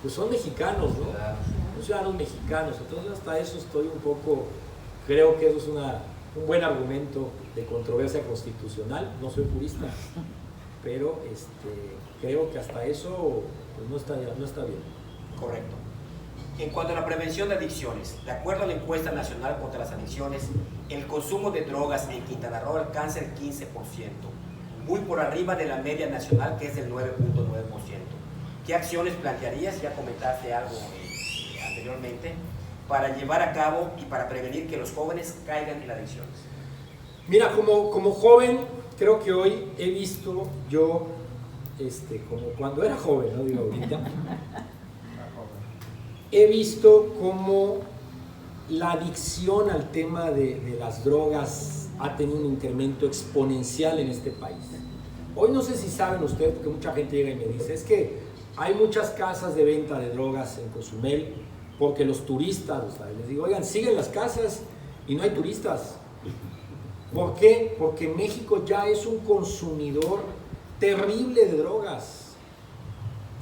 pues son mexicanos, ¿no? Son ciudadanos mexicanos, entonces hasta eso estoy un poco, creo que eso es un buen argumento de controversia constitucional. No soy jurista, pero creo que hasta eso pues no está bien. Correcto. En cuanto a la prevención de adicciones, de acuerdo a la encuesta nacional contra las adicciones, el consumo de drogas en Quintana Roo alcanza el 15%, muy por arriba de la media nacional, que es del 9.9%. ¿Qué acciones plantearías? Ya comentaste algo anteriormente, para llevar a cabo y para prevenir que los jóvenes caigan en adicciones. Mira, como joven, creo que hoy he visto yo, como cuando era joven, no digo ahorita, he visto cómo la adicción al tema de las drogas ha tenido un incremento exponencial en este país. Hoy no sé si saben ustedes, porque mucha gente llega y me dice, es que hay muchas casas de venta de drogas en Cozumel, porque los turistas, o sea, les digo, oigan, siguen las casas y no hay turistas. ¿Por qué? Porque México ya es un consumidor terrible de drogas.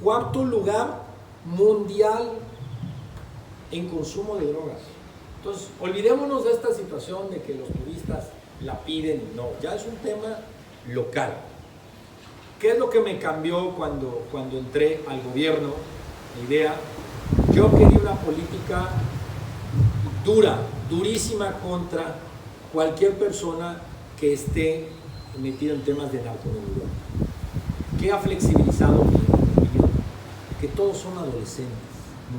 4º lugar mundial en consumo de drogas. Entonces, olvidémonos de esta situación de que los turistas la piden, no, ya es un tema local. ¿Qué es lo que me cambió cuando entré al gobierno? La idea, yo quería una política dura, durísima contra cualquier persona que esté metida en temas de narcomenudeo. ¿Qué ha flexibilizado mi opinión? Que todos son adolescentes,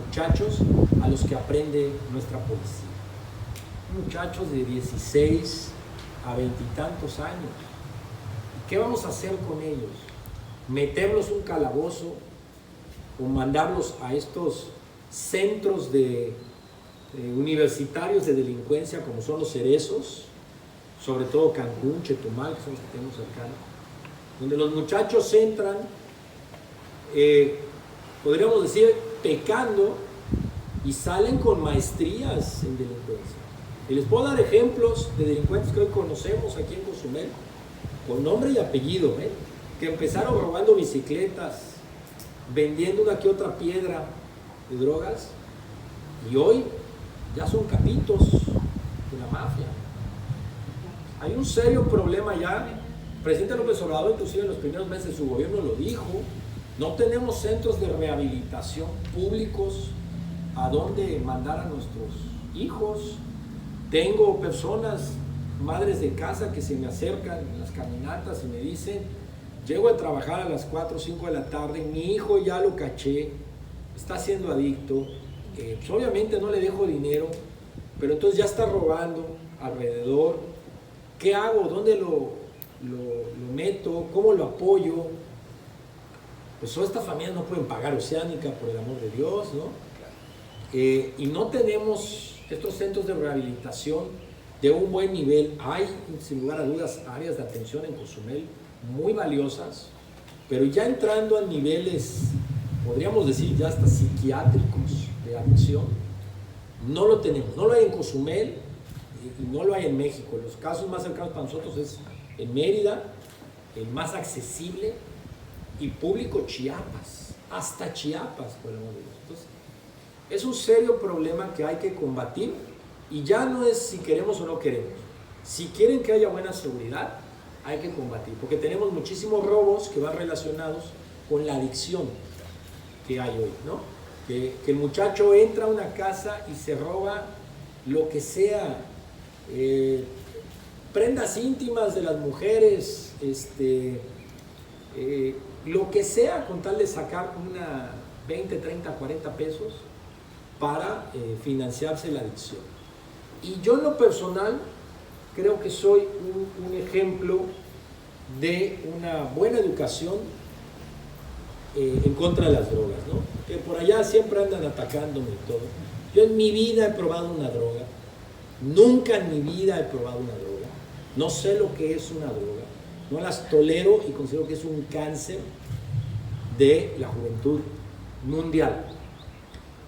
muchachos a los que aprende nuestra policía. Muchachos de 16 a 20 y tantos años. ¿Qué vamos a hacer con ellos? ¿Meterlos un calabozo o mandarlos a estos centros universitarios de delincuencia como son los Cerezos, sobre todo Cancún, Chetumal, que son los que tenemos cercanos, donde los muchachos entran, podríamos decir, pecando y salen con maestrías en delincuencia? Y les puedo dar ejemplos de delincuentes que hoy conocemos aquí en Cozumel, con nombre y apellido, que empezaron robando bicicletas, vendiendo una que otra piedra de drogas, y hoy ya son capitos de la mafia. Hay un serio problema ya. El presidente López Obrador, inclusive en los primeros meses de su gobierno, lo dijo: no tenemos centros de rehabilitación públicos a donde mandar a nuestros hijos. Tengo personas, madres de casa, que se me acercan en las caminatas y me dicen: llego a trabajar a las 4 o 5 de la tarde, mi hijo ya lo caché, está siendo adicto, pues obviamente no le dejo dinero, pero entonces ya está robando alrededor. ¿Qué hago? ¿Dónde lo meto? ¿Cómo lo apoyo? Pues estas familias no pueden pagar Oceánica, por el amor de Dios, ¿no? Y no tenemos estos centros de rehabilitación de un buen nivel. Hay, sin lugar a dudas, áreas de atención en Cozumel muy valiosas, pero ya entrando a niveles, podríamos decir, ya hasta psiquiátricos de adicción, no lo tenemos. No lo hay en Cozumel y no lo hay en México. Los casos más cercanos para nosotros es en Mérida, el más accesible y público, Chiapas, hasta Chiapas, por el amor de Dios. Entonces, es un serio problema que hay que combatir, y ya no es si queremos o no queremos. Si quieren que haya buena seguridad, hay que combatir, porque tenemos muchísimos robos que van relacionados con la adicción que hay hoy, ¿no? Que el muchacho entra a una casa y se roba lo que sea, prendas íntimas de las mujeres, lo que sea, con tal de sacar una 20, 30, 40 pesos para financiarse la adicción. Y yo en lo personal creo que soy un ejemplo de una buena educación en contra de las drogas, ¿no? Que por allá siempre andan atacándome y todo. Yo en mi vida he probado una droga, nunca en mi vida he probado una droga, no sé lo que es una droga, no las tolero y considero que es un cáncer de la juventud mundial.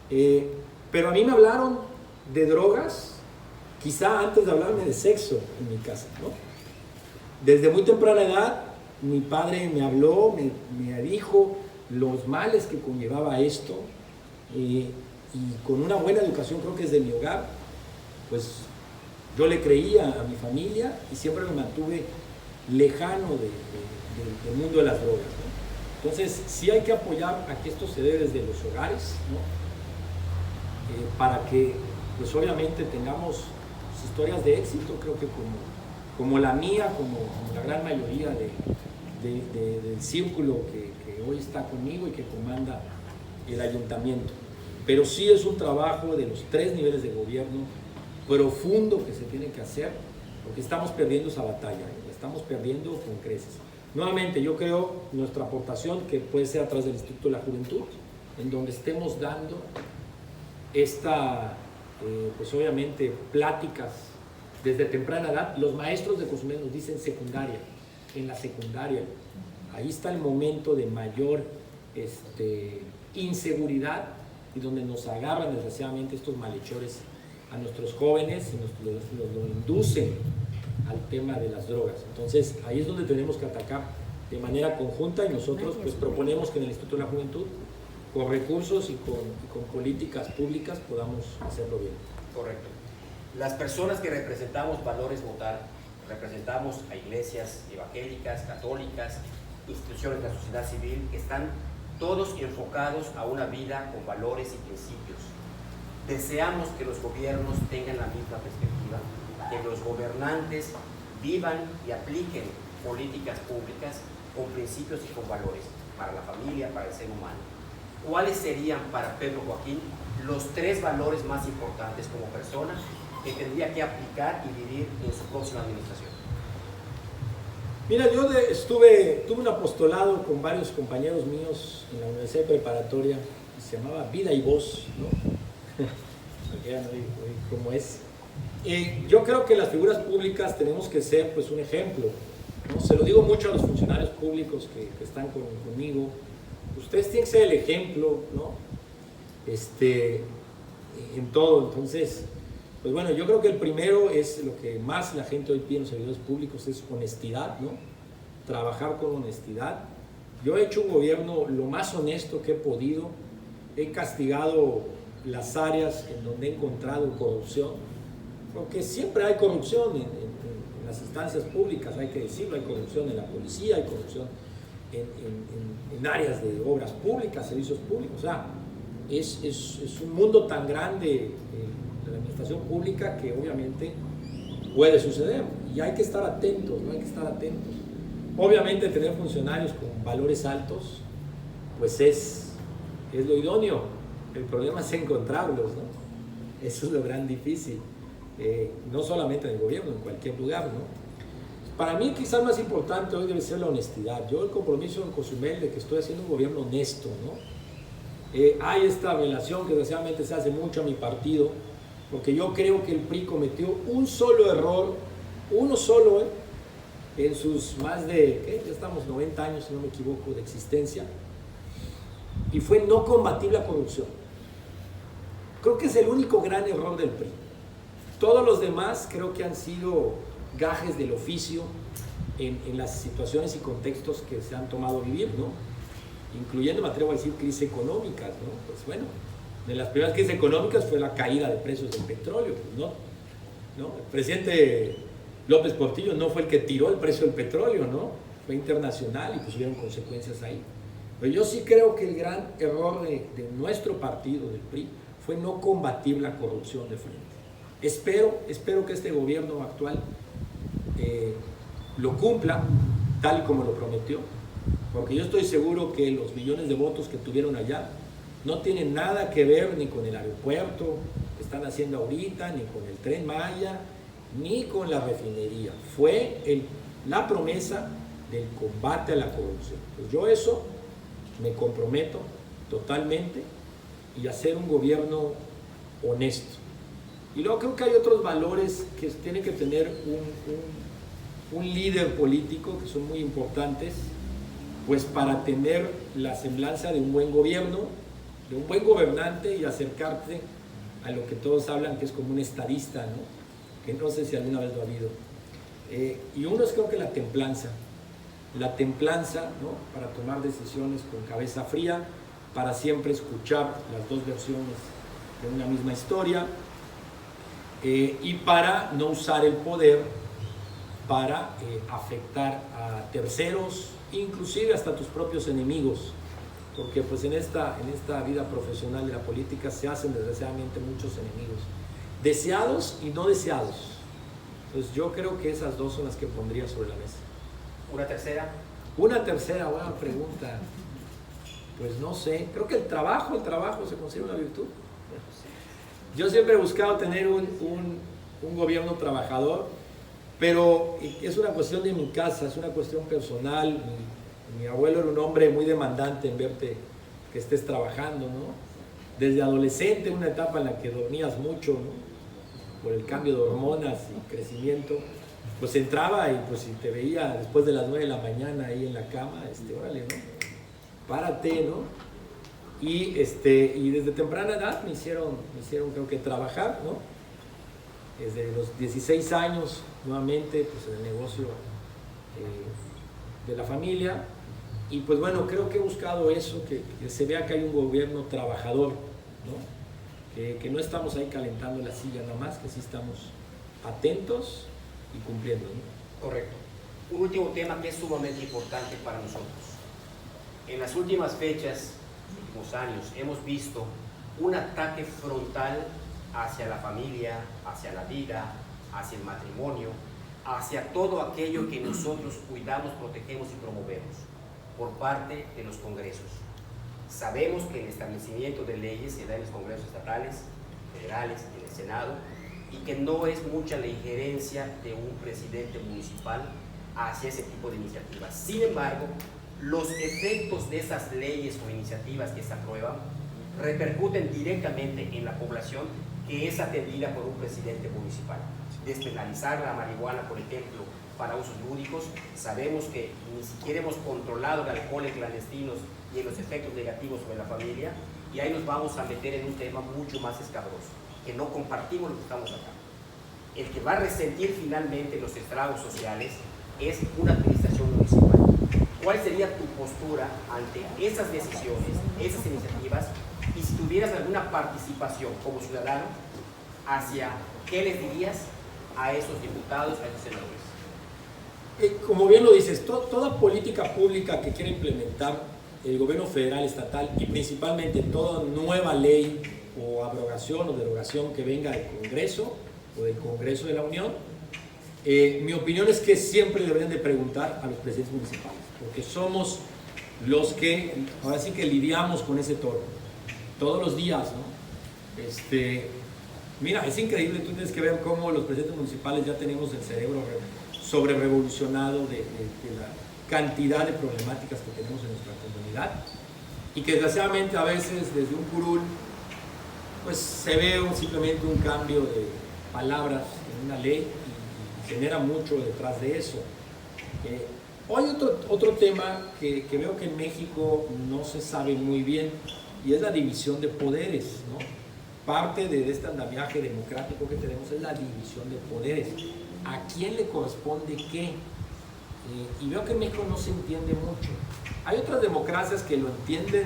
Pero a mí me hablaron de drogas quizá antes de hablarme de sexo en mi casa, ¿no? Desde muy temprana edad mi padre me habló, me dijo los males que conllevaba esto, y con una buena educación, creo que desde mi hogar, pues yo le creía a mi familia y siempre me mantuve lejano del mundo de las drogas, ¿no? Entonces sí hay que apoyar a que esto se dé desde los hogares, ¿no? Para que pues obviamente tengamos historias de éxito, creo que como la mía, como la gran mayoría del círculo que hoy está conmigo y que comanda el ayuntamiento. Pero sí es un trabajo de los 3 niveles de gobierno profundo que se tiene que hacer, porque estamos perdiendo esa batalla, la estamos perdiendo con creces. Nuevamente, yo creo nuestra aportación, que puede ser a través del Instituto de la Juventud, en donde estemos dando pues obviamente pláticas desde temprana edad. Los maestros de Cozumel nos dicen secundaria, en la secundaria, ahí está el momento de mayor inseguridad, y donde nos agarran desgraciadamente estos malhechores a nuestros jóvenes y nos lo inducen al tema de las drogas. Entonces ahí es donde tenemos que atacar de manera conjunta, y nosotros pues proponemos que en el Instituto de la Juventud, con recursos y con políticas públicas, podamos hacerlo bien. Correcto. Las personas que representamos Valores Votar representamos a iglesias evangélicas, católicas, instituciones de la sociedad civil, que están todos enfocados a una vida con valores y principios. Deseamos que los gobiernos tengan la misma perspectiva, que los gobernantes vivan y apliquen políticas públicas con principios y con valores para la familia, para el ser humano. ¿Cuáles serían para Pedro Joaquín los 3 valores más importantes como persona que tendría que aplicar y vivir en su próxima administración? Mira, yo tuve un apostolado con varios compañeros míos en la Universidad Preparatoria que se llamaba Vida y Voz, ¿no? Porque ya no digo cómo es. Yo creo que las figuras públicas tenemos que ser pues un ejemplo, ¿no? Se lo digo mucho a los funcionarios públicos que están conmigo. Ustedes tienen que ser el ejemplo, ¿no? En todo. Entonces, pues bueno, yo creo que el primero es lo que más la gente hoy pide en los servidores públicos, es honestidad, ¿no? Trabajar con honestidad. Yo he hecho un gobierno lo más honesto que he podido. He castigado las áreas en donde he encontrado corrupción, porque siempre hay corrupción en las instancias públicas, hay que decirlo, hay corrupción en la policía, hay corrupción en áreas de obras públicas, servicios públicos. O sea, es un mundo tan grande de la administración pública que obviamente puede suceder y hay que estar atentos, ¿no? Hay que estar atentos. Obviamente tener funcionarios con valores altos pues es lo idóneo. El problema es encontrarlos, ¿no? Eso es lo gran difícil, no solamente en el gobierno, en cualquier lugar, ¿no? Para mí quizás más importante hoy debe ser la honestidad. Yo el compromiso en Cozumel de que estoy haciendo un gobierno honesto, ¿no? Hay esta relación que desgraciadamente se hace mucho a mi partido, porque yo creo que el PRI cometió un solo error, uno solo, en sus más de, ya estamos 90 años, si no me equivoco, de existencia, y fue no combatir la corrupción. Creo que es el único gran error del PRI. Todos los demás creo que han sido gajes del oficio en las situaciones y contextos que se han tomado a vivir, ¿no? Incluyendo, me atrevo a decir, crisis económicas, ¿no? Pues bueno, de las primeras crisis económicas fue la caída de precios del petróleo, pues ¿no? El presidente López Portillo no fue el que tiró el precio del petróleo, ¿no? Fue internacional y pues hubieron consecuencias ahí. Pero yo sí creo que el gran error de nuestro partido, del PRI, fue no combatir la corrupción de frente. Espero que este gobierno actual lo cumpla tal y como lo prometió, porque yo estoy seguro que los millones de votos que tuvieron allá no tienen nada que ver ni con el aeropuerto que están haciendo ahorita, ni con el Tren Maya, ni con la refinería. Fue la promesa del combate a la corrupción. Pues yo eso me comprometo totalmente y hacer un gobierno honesto. Y luego creo que hay otros valores que tiene que tener un líder político que son muy importantes, pues para tener la semblanza de un buen gobierno, de un buen gobernante y acercarte a lo que todos hablan que es como un estadista, ¿no? Que no sé si alguna vez lo ha habido. Y uno es creo que la templanza, ¿no? Para tomar decisiones con cabeza fría, para siempre escuchar las dos versiones de una misma historia, y para no usar el poder para afectar a terceros, inclusive hasta tus propios enemigos, porque pues en esta vida profesional de la política se hacen desgraciadamente muchos enemigos, deseados y no deseados. Entonces yo creo que esas dos son las que pondría sobre la mesa. ¿Una tercera? Una tercera, buena pregunta. Pues no sé, creo que el trabajo se considera una virtud. Yo siempre he buscado tener un gobierno trabajador, pero es una cuestión de mi casa, es una cuestión personal. Mi abuelo era un hombre muy demandante en verte que estés trabajando, ¿no? Desde adolescente, una etapa en la que dormías mucho, ¿no? Por el cambio de hormonas y crecimiento, pues entraba y pues si te veía después de las 9 de la mañana ahí en la cama, órale, ¿no? Párate, ¿no? Y desde temprana edad me hicieron creo que trabajar, ¿no? Desde los 16 años nuevamente pues en el negocio de la familia, y pues bueno, creo que he buscado eso, que se vea que hay un gobierno trabajador, ¿no? Que no estamos ahí calentando la silla nada más, que sí estamos atentos y cumpliendo, ¿no? Correcto. Un último tema que es sumamente importante para nosotros. En las últimas fechas, últimos años, hemos visto un ataque frontal hacia la familia, hacia la vida, hacia el matrimonio, hacia todo aquello que nosotros cuidamos, protegemos y promovemos por parte de los congresos. Sabemos que el establecimiento de leyes se da en los congresos estatales, federales, en el Senado, y que no es mucha la injerencia de un presidente municipal hacia ese tipo de iniciativas. Sin embargo, los efectos de esas leyes o iniciativas que se aprueban repercuten directamente en la población que es atendida por un presidente municipal. Despenalizar la marihuana, por ejemplo, para usos lúdicos, sabemos que ni siquiera hemos controlado el alcohol en clandestinos y en los efectos negativos sobre la familia, y ahí nos vamos a meter en un tema mucho más escabroso, que no compartimos lo que estamos acá. El que va a resentir finalmente los estragos sociales es una administración municipal. ¿Cuál sería tu postura ante esas decisiones, esas iniciativas, y si tuvieras alguna participación como ciudadano, hacia qué les dirías a esos diputados, a esos senadores? Como bien lo dices, toda política pública que quiera implementar el gobierno federal, estatal y principalmente toda nueva ley o abrogación o derogación que venga del Congreso o del Congreso de la Unión, mi opinión es que siempre deberían de preguntar a los presidentes municipales, porque somos los que ahora sí que lidiamos con ese toro todos los días, ¿no? Mira, es increíble, tú tienes que ver cómo los presidentes municipales ya tenemos el cerebro sobre revolucionado de la cantidad de problemáticas que tenemos en nuestra comunidad, y que desgraciadamente a veces desde un curul pues se ve simplemente un cambio de palabras en una ley y genera mucho detrás de eso. Hoy otro tema que veo que en México no se sabe muy bien, y es la división de poderes, ¿no? Parte de este andamiaje democrático que tenemos es la división de poderes. ¿A quién le corresponde qué? Y veo que en México no se entiende mucho. Hay otras democracias que lo entienden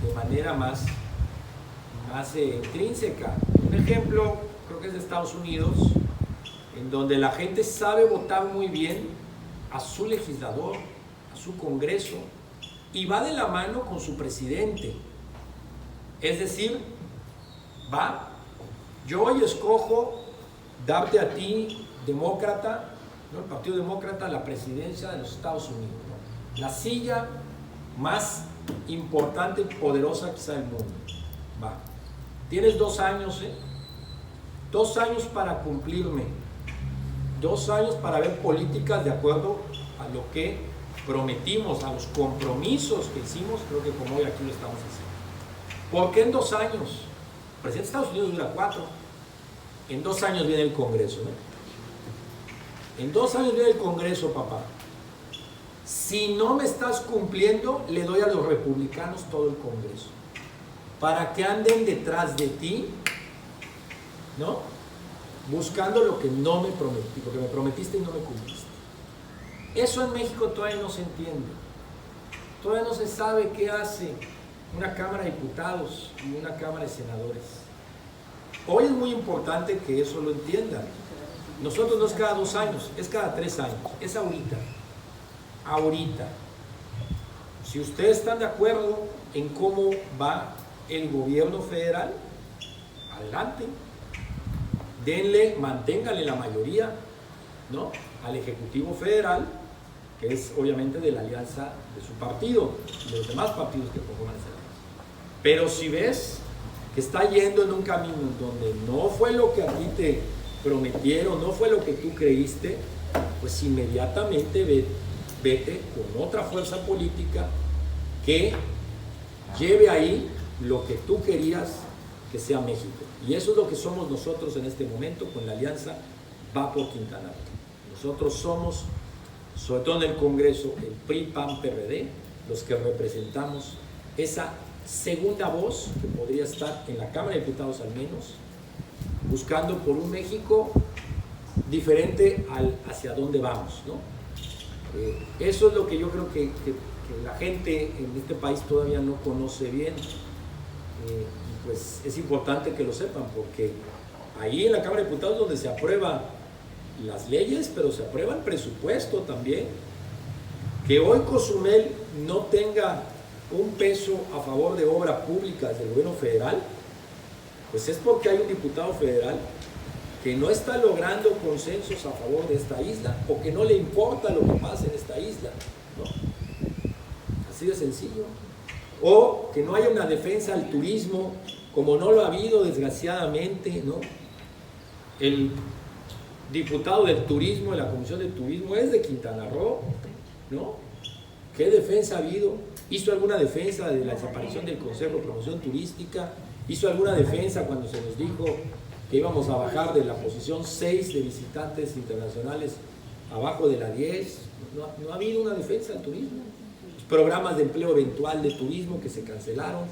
de manera más intrínseca. Un ejemplo, creo que es de Estados Unidos, en donde la gente sabe votar muy bien a su legislador, a su Congreso, y va de la mano con su presidente. Es decir, yo hoy escojo darte a ti, demócrata, ¿no? El Partido Demócrata, la presidencia de los Estados Unidos, ¿no? La silla más importante y poderosa quizá del mundo. Tienes 2 años, 2 años para cumplirme, 2 años para ver políticas de acuerdo a lo que prometimos, a los compromisos que hicimos. Creo que como hoy aquí lo estamos haciendo. ¿Por qué en 2 años? El presidente de Estados Unidos dura 4. En 2 años viene el Congreso, ¿no? En 2 años viene el Congreso, papá. Si no me estás cumpliendo, le doy a los republicanos todo el Congreso, para que anden detrás de ti, ¿no? Buscando lo que no me prometí, lo que me prometiste y no me cumpliste. Eso en México todavía no se entiende. Todavía no se sabe qué hace una Cámara de Diputados y una Cámara de Senadores. Hoy es muy importante que eso lo entiendan. Nosotros no es cada 2 años, es cada 3 años, es ahorita. Ahorita. Si ustedes están de acuerdo en cómo va el gobierno federal, adelante. Denle, manténganle la mayoría, ¿no?, al Ejecutivo Federal, que es obviamente de la alianza de su partido y de los demás partidos que conforman esa alianza. Pero si ves que está yendo en un camino en donde no fue lo que a ti te prometieron, no fue lo que tú creíste, pues inmediatamente vete con otra fuerza política que lleve ahí lo que tú querías que sea México. Y eso es lo que somos nosotros en este momento con la alianza Va por Quintana Roo. Nosotros somos, sobre todo en el Congreso, el PRI, PAN, PRD, los que representamos esa segunda voz que podría estar en la Cámara de Diputados al menos, buscando por un México diferente hacia dónde vamos, ¿no? Eso es lo que yo creo que la gente en este país todavía no conoce bien. Pues es importante que lo sepan, porque ahí en la Cámara de Diputados donde se aprueba las leyes, pero se aprueba el presupuesto también. Que hoy Cozumel no tenga un peso a favor de obra pública del gobierno federal, pues es porque hay un diputado federal que no está logrando consensos a favor de esta isla, o que no le importa lo que pasa en esta isla, ¿no? Así de sencillo. O que no haya una defensa al turismo, como no lo ha habido desgraciadamente, ¿no? El diputado del turismo de la Comisión de Turismo es de Quintana Roo, ¿no? ¿Qué defensa ha habido? ¿Hizo alguna defensa de la desaparición del Consejo de Promoción Turística? ¿Hizo alguna defensa cuando se nos dijo que íbamos a bajar de la posición 6 de visitantes internacionales abajo de la 10? No ha habido una defensa del turismo. Los programas de empleo eventual de turismo que se cancelaron.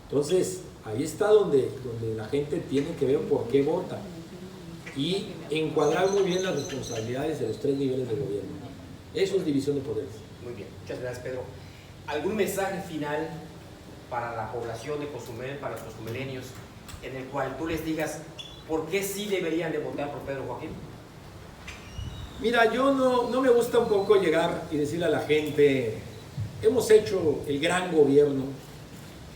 Entonces, ahí está donde la gente tiene que ver por qué vota y encuadrar muy bien las responsabilidades de los 3 niveles de gobierno. Eso es división de poderes. Muy bien, muchas gracias, Pedro. ¿Algún mensaje final para la población de Cozumel, para los cozumeleños, en el cual tú les digas por qué sí deberían de votar por Pedro Joaquín? Mira, yo no me gusta un poco llegar y decirle a la gente, hemos hecho el gran gobierno.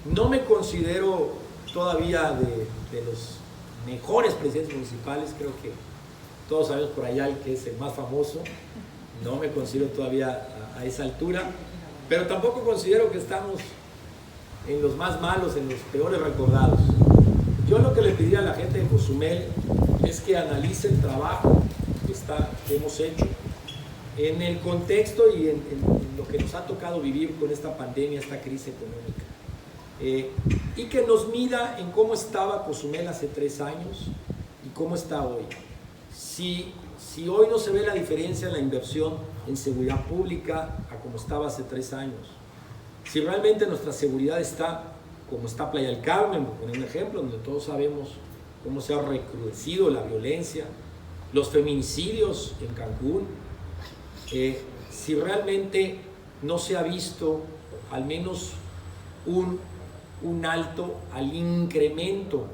No me considero todavía de los mejores presidentes municipales, creo que todos sabemos por allá el que es el más famoso. No me considero todavía a esa altura, pero tampoco considero que estamos en los más malos, en los peores recordados. Yo lo que le pediría a la gente de Cozumel es que analice el trabajo que hemos hecho en el contexto y en lo que nos ha tocado vivir con esta pandemia, esta crisis económica. Y que nos mida en cómo estaba Cozumel hace 3 años y cómo está hoy. Si hoy no se ve la diferencia en la inversión en seguridad pública a como estaba hace 3 años, si realmente nuestra seguridad está como está Playa del Carmen, por poner un ejemplo, donde todos sabemos cómo se ha recrudecido la violencia, los feminicidios en Cancún, si realmente no se ha visto al menos un alto al incremento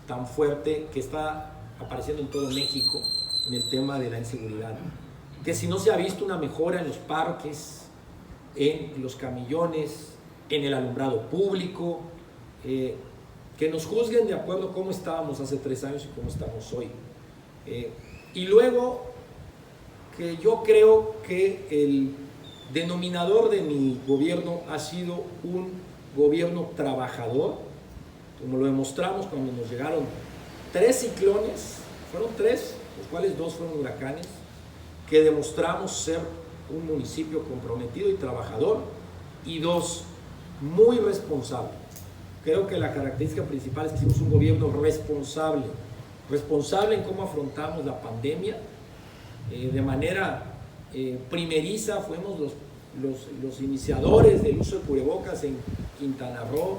tan fuerte que está apareciendo en todo México en el tema de la inseguridad, que si no se ha visto una mejora en los parques, en los camillones, en el alumbrado público, que nos juzguen de acuerdo a cómo estábamos hace 3 años y cómo estamos hoy. Y luego, que yo creo que el denominador de mi gobierno ha sido un gobierno trabajador, como lo demostramos cuando nos llegaron 3 ciclones, fueron 3, los cuales 2 fueron huracanes, que demostramos ser un municipio comprometido y trabajador, y 2, muy responsable. Creo que la característica principal es que hicimos un gobierno responsable en cómo afrontamos la pandemia, de manera primeriza. Fuimos los iniciadores del uso de cubrebocas en Quintana Roo,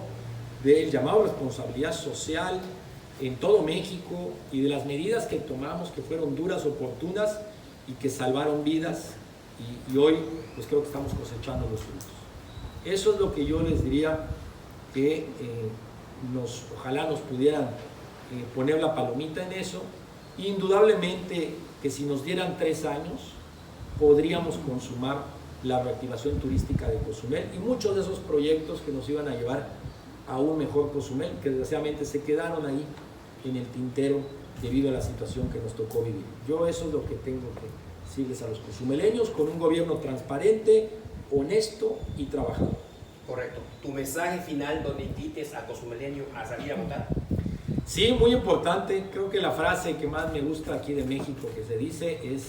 del llamado responsabilidad social en todo México y de las medidas que tomamos, que fueron duras, oportunas y que salvaron vidas, y hoy pues creo que estamos cosechando los frutos. Eso es lo que yo les diría, que ojalá nos pudieran poner la palomita en eso. Indudablemente que si nos dieran 3 años podríamos consumar la reactivación turística de Cozumel y muchos de esos proyectos que nos iban a llevar a un mejor Cozumel, que desgraciadamente se quedaron ahí en el tintero debido a la situación que nos tocó vivir. Yo eso es lo que tengo que decirles a los cozumeleños, con un gobierno transparente, honesto y trabajador. Correcto. ¿Tu mensaje final donde invites a cozumeleño a salir a votar? Sí, muy importante. Creo que la frase que más me gusta aquí de México que se dice es,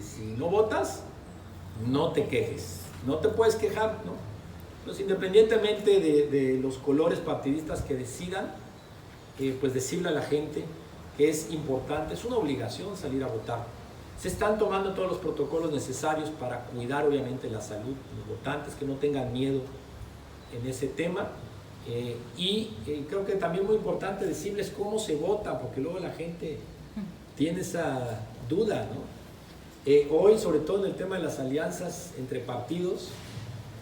si no votas, no te quejes. No te puedes quejar, ¿no? Pues independientemente de los colores partidistas que decidan, pues decirle a la gente que es importante, es una obligación salir a votar. Se están tomando todos los protocolos necesarios para cuidar obviamente la salud de los votantes, que no tengan miedo en ese tema. Y creo que también muy importante decirles cómo se vota, porque luego la gente tiene esa duda, ¿no? Hoy, sobre todo en el tema de las alianzas entre partidos,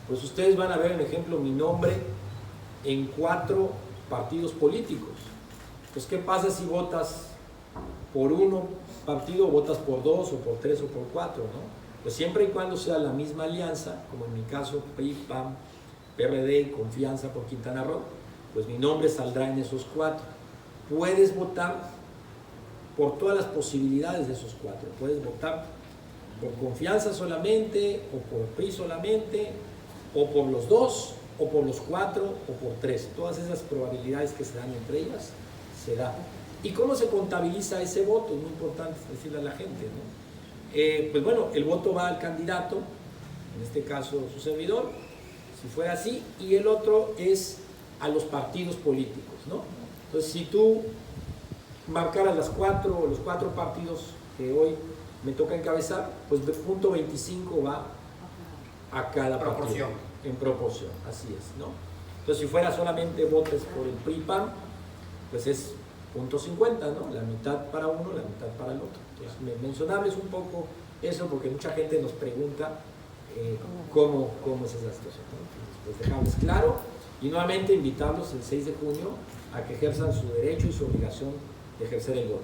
pues ustedes van a ver, por ejemplo, mi nombre en 4 partidos políticos. Pues, ¿qué pasa si votas por uno partido, votas por 2 o por 3 o por 4, ¿no? Pues siempre y cuando sea la misma alianza, como en mi caso PRI, PAN, PRD, Confianza por Quintana Roo, pues mi nombre saldrá en esos 4. Puedes votar por todas las posibilidades de esos 4. Puedes votar por Confianza solamente, o por PRI solamente, o por los 2, o por los 4, o por 3. Todas esas probabilidades que se dan entre ellas, se dan. ¿Y cómo se contabiliza ese voto? Es muy importante decirle a la gente, ¿no? Pues bueno, el voto va al candidato, en este caso su servidor, si fuera así, y el otro es a los partidos políticos, ¿no? Entonces, si tú marcaras los 4 partidos que hoy me toca encabezar, pues el punto 25 va a cada partido, en proporción, así es, ¿no? Entonces, si fuera solamente votos por el PRI-PAN, pues es punto 50, ¿no? La mitad para uno, la mitad para el otro. Entonces, mencionarles un poco eso, porque mucha gente nos pregunta cómo es esa situación, ¿no? Pues dejarles claro, y nuevamente invitarlos el 6 de junio a que ejerzan su derecho y su obligación de ejercer el voto.